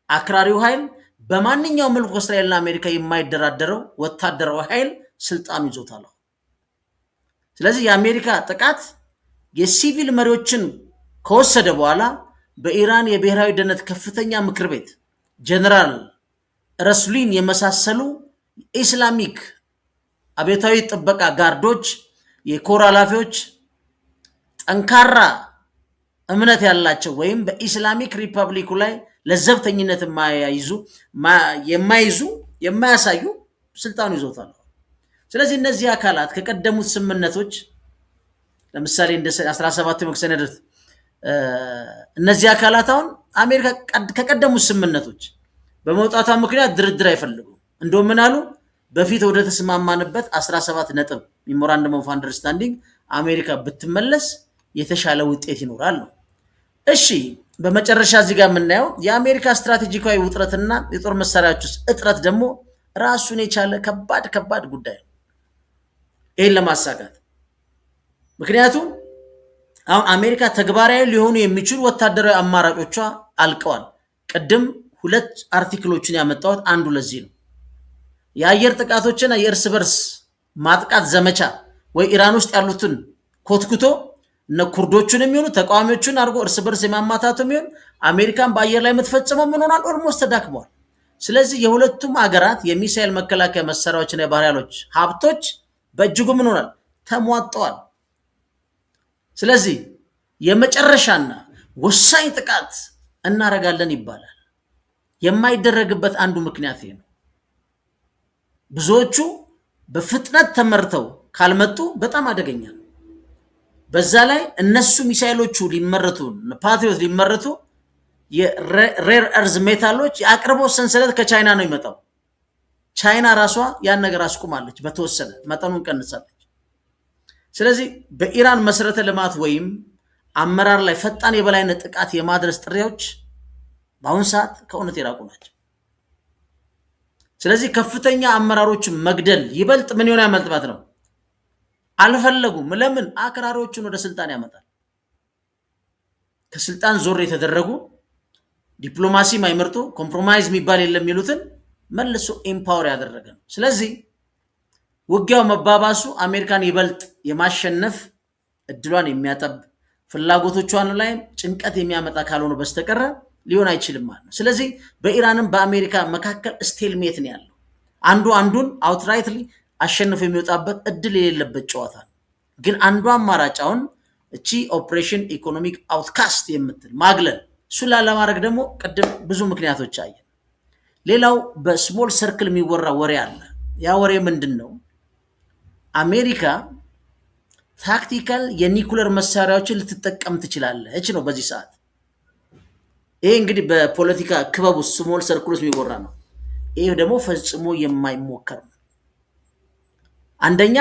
አክራሪው ኃይል በማንኛውም መልኩ እስራኤልና አሜሪካ የማይደራደረው ወታደራዊ ኃይል ስልጣኑ ይዞታል። ስለዚህ የአሜሪካ ጥቃት የሲቪል መሪዎችን ከወሰደ በኋላ በኢራን የብሔራዊ ደህንነት ከፍተኛ ምክር ቤት ጀነራል ረስሉን የመሳሰሉ ኢስላሚክ አብዮታዊ ጥበቃ ጋርዶች፣ የኮር ኃላፊዎች፣ ጠንካራ እምነት ያላቸው ወይም በኢስላሚክ ሪፐብሊኩ ላይ ለዘብተኝነት የማያሳዩ ስልጣኑ ይዞታል። ስለዚህ እነዚህ አካላት ከቀደሙት ስምምነቶች ለምሳሌ እንደ 17 መክሰነደት እነዚህ አካላት አሁን አሜሪካ ከቀደሙት ስምምነቶች በመውጣቷ ምክንያት ድርድር አይፈልጉም። እንደውም ምን አሉ? በፊት ወደ ተስማማንበት 17 ነጥብ ሜሞራንደም ኦፍ አንደርስታንዲንግ አሜሪካ ብትመለስ የተሻለ ውጤት ይኖራል ነው። እሺ፣ በመጨረሻ እዚህ ጋር የምናየው የአሜሪካ ስትራቴጂካዊ ውጥረትና የጦር መሳሪያዎች ውስጥ እጥረት ደግሞ ራሱን የቻለ ከባድ ጉዳይ ነው ይህን ለማሳካት። ምክንያቱም አሁን አሜሪካ ተግባራዊ ሊሆኑ የሚችሉ ወታደራዊ አማራጮቿ አልቀዋል። ቅድም 2 አርቲክሎችን ያመጣሁት አንዱ ለዚህ ነው። የአየር ጥቃቶችና የእርስ በርስ ማጥቃት ዘመቻ ወይ ኢራን ውስጥ ያሉትን ኮትኩቶ እነ ኩርዶቹን የሚሆኑ ተቃዋሚዎቹን አድርጎ እርስ በርስ የማማታቱ የሚሆን አሜሪካን በአየር ላይ የምትፈጽመው ምን ሆኗል? ኦልሞስት ተዳክመዋል። ስለዚህ የሁለቱም አገራት የሚሳኤል መከላከያ መሳሪያዎችና የባህር ኃይሎች ሀብቶች በእጅጉ ምን ሆኗል? ተሟጠዋል። ስለዚህ የመጨረሻና ወሳኝ ጥቃት እናረጋለን ይባላል። የማይደረግበት አንዱ ምክንያት ይሄ ነው። ብዙዎቹ በፍጥነት ተመርተው ካልመጡ በጣም አደገኛ ነው። በዛ ላይ እነሱ ሚሳኤሎቹ ሊመረቱ ፓትሪዮት ሊመረቱ የሬር እርዝ ሜታሎች የአቅርቦት ሰንሰለት ከቻይና ነው ይመጣው። ቻይና ራሷ ያን ነገር አስቁማለች፣ በተወሰነ መጠኑን ቀንሳለች። ስለዚህ በኢራን መሰረተ ልማት ወይም አመራር ላይ ፈጣን የበላይነት ጥቃት የማድረስ ጥሪዎች በአሁን ሰዓት ከእውነት የራቁ ናቸው። ስለዚህ ከፍተኛ አመራሮችን መግደል ይበልጥ ምን ይሆን ያመልጥባት ነው። አልፈለጉም። ለምን? አክራሪዎችን ወደ ስልጣን ያመጣል። ከስልጣን ዞር የተደረጉ ዲፕሎማሲ ማይመርጡ ኮምፕሮማይዝ የሚባል የለም የሚሉትን መልሶ ኤምፓወር ያደረገ ነው። ስለዚህ ውጊያው መባባሱ አሜሪካን ይበልጥ የማሸነፍ እድሏን የሚያጠብ ፍላጎቶቿን ላይ ጭንቀት የሚያመጣ ካልሆነ በስተቀር ሊሆን አይችልም ማለት ነው። ስለዚህ በኢራንም በአሜሪካ መካከል ስቴልሜት ነው ያለው። አንዱ አንዱን አውትራይትሊ አሸንፎ የሚወጣበት እድል የሌለበት ጨዋታ ነው። ግን አንዱ አማራጫውን እቺ ኦፕሬሽን ኢኮኖሚክ አውትካስት የምትል ማግለል፣ እሱን ላለማድረግ ደግሞ ቅድም ብዙ ምክንያቶች አየን። ሌላው በስሞል ሰርክል የሚወራ ወሬ አለ። ያ ወሬ ምንድን ነው? አሜሪካ ታክቲካል የኒኩለር መሳሪያዎችን ልትጠቀም ትችላለች ነው በዚህ ሰዓት። ይሄ እንግዲህ በፖለቲካ ክበብ ውስጥ ስሞል ሰርክል ውስጥ የሚወራ ነው። ይሄ ደግሞ ፈጽሞ የማይሞከር ነው። አንደኛ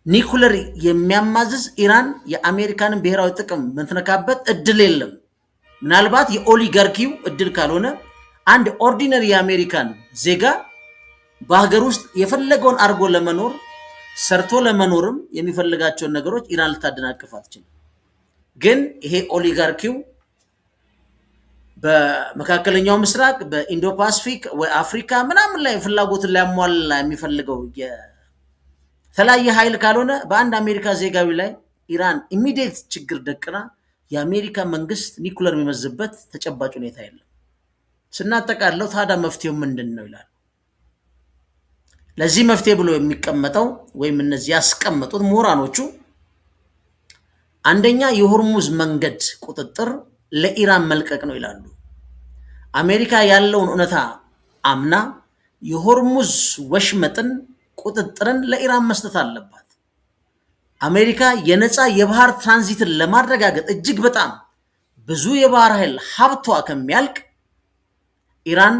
ኒኩለር የሚያማዝዝ ኢራን የአሜሪካንን ብሔራዊ ጥቅም ምትነካበት እድል የለም። ምናልባት የኦሊጋርኪው እድል ካልሆነ አንድ ኦርዲነሪ የአሜሪካን ዜጋ በሀገር ውስጥ የፈለገውን አድርጎ ለመኖር ሰርቶ ለመኖርም የሚፈልጋቸውን ነገሮች ኢራን ልታደናቅፍ አትችልም። ግን ይሄ ኦሊጋርኪው በመካከለኛው ምስራቅ በኢንዶ ፓሲፊክ ወይ አፍሪካ ምናምን ላይ ፍላጎትን ሊያሟላ የሚፈልገው የተለያየ ኃይል ካልሆነ በአንድ አሜሪካ ዜጋዊ ላይ ኢራን ኢሚዲየት ችግር ደቅና የአሜሪካ መንግስት ኒኩለር የሚመዝበት ተጨባጭ ሁኔታ የለም። ስናጠቃለው ታዲያ መፍትሄው ምንድን ነው ይላል። ለዚህ መፍትሄ ብሎ የሚቀመጠው ወይም እነዚህ ያስቀመጡት ምሁራኖቹ አንደኛ የሆርሙዝ መንገድ ቁጥጥር ለኢራን መልቀቅ ነው ይላሉ። አሜሪካ ያለውን እውነታ አምና የሆርሙዝ ወሽመጥን ቁጥጥርን ለኢራን መስጠት አለባት። አሜሪካ የነፃ የባህር ትራንዚትን ለማረጋገጥ እጅግ በጣም ብዙ የባህር ኃይል ሀብቷ ከሚያልቅ ኢራን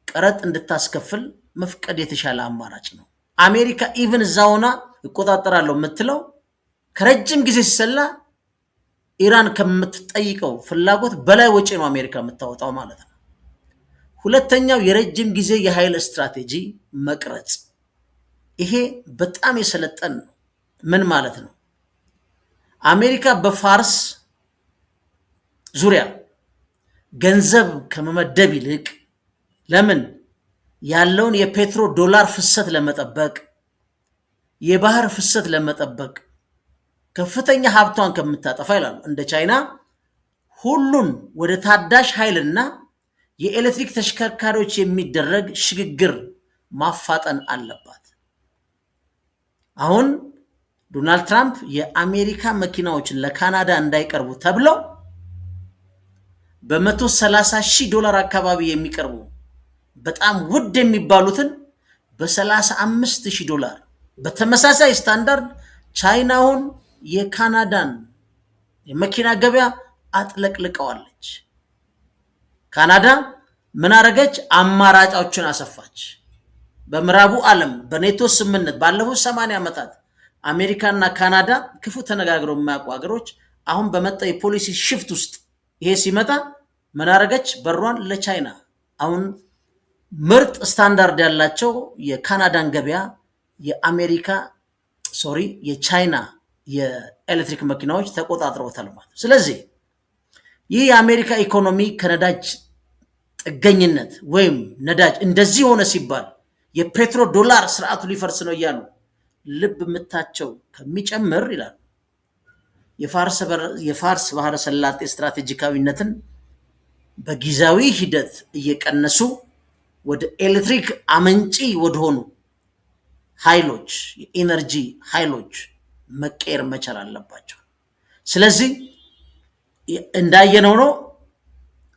ቀረጥ እንድታስከፍል መፍቀድ የተሻለ አማራጭ ነው። አሜሪካ ኢቭን እዛ ሆና እቆጣጠራለሁ የምትለው ከረጅም ጊዜ ሲሰላ ኢራን ከምትጠይቀው ፍላጎት በላይ ወጪ ነው አሜሪካ የምታወጣው ማለት ነው። ሁለተኛው የረጅም ጊዜ የኃይል ስትራቴጂ መቅረጽ። ይሄ በጣም የሰለጠን ነው። ምን ማለት ነው? አሜሪካ በፋርስ ዙሪያ ገንዘብ ከመመደብ ይልቅ ለምን ያለውን የፔትሮ ዶላር ፍሰት ለመጠበቅ የባህር ፍሰት ለመጠበቅ ከፍተኛ ሀብቷን ከምታጠፋ ይላሉ እንደ ቻይና ሁሉን ወደ ታዳሽ ኃይልና የኤሌክትሪክ ተሽከርካሪዎች የሚደረግ ሽግግር ማፋጠን አለባት። አሁን ዶናልድ ትራምፕ የአሜሪካ መኪናዎችን ለካናዳ እንዳይቀርቡ ተብለው $130,000 አካባቢ የሚቀርቡ በጣም ውድ የሚባሉትን $35,000 በተመሳሳይ ስታንዳርድ ቻይናውን የካናዳን የመኪና ገበያ አጥለቅልቀዋለች። ካናዳ ምን አረገች? አማራጮችን አሰፋች። በምዕራቡ ዓለም በኔቶ ስምምነት ባለፉት 80 ዓመታት አሜሪካና ካናዳ ክፉ ተነጋግረው የማያውቁ ሀገሮች አሁን በመጣ የፖሊሲ ሽፍት ውስጥ ይሄ ሲመጣ ምን አረገች? በሯን ለቻይና አሁን ምርጥ ስታንዳርድ ያላቸው የካናዳን ገበያ የቻይና የኤሌክትሪክ መኪናዎች ተቆጣጥረውታል ማለት። ስለዚህ ይህ የአሜሪካ ኢኮኖሚ ከነዳጅ ጥገኝነት ወይም ነዳጅ እንደዚህ ሆነ ሲባል የፔትሮ ዶላር ስርዓቱ ሊፈርስ ነው እያሉ ልብ ምታቸው ከሚጨምር ይላል የፋርስ ባህረ ሰላጤ ስትራቴጂካዊነትን በጊዜያዊ ሂደት እየቀነሱ ወደ ኤሌክትሪክ አመንጪ ወደሆኑ ኃይሎች የኢነርጂ ኃይሎች መቀየር መቻል አለባቸው። ስለዚህ እንዳየነው ነው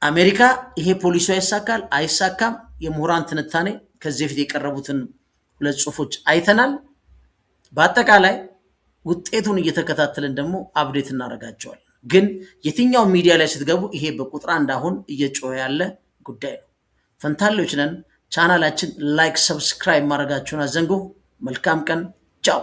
አሜሪካ ይሄ ፖሊሲ ይሳካል አይሳካም የምሁራን ትንታኔ ከዚህ በፊት የቀረቡትን ሁለት ጽሁፎች አይተናል። በአጠቃላይ ውጤቱን እየተከታተልን ደግሞ አፕዴት እናደርጋቸዋለን። ግን የትኛው ሚዲያ ላይ ስትገቡ ይሄ በቁጥር አንድ አሁን እየጮኸ ያለ ጉዳይ ነው። ፈንታሌዎች ነን። ቻናላችን ላይክ፣ ሰብስክራይብ ማድረጋችሁን አዘንጉ። መልካም ቀን። ቻው።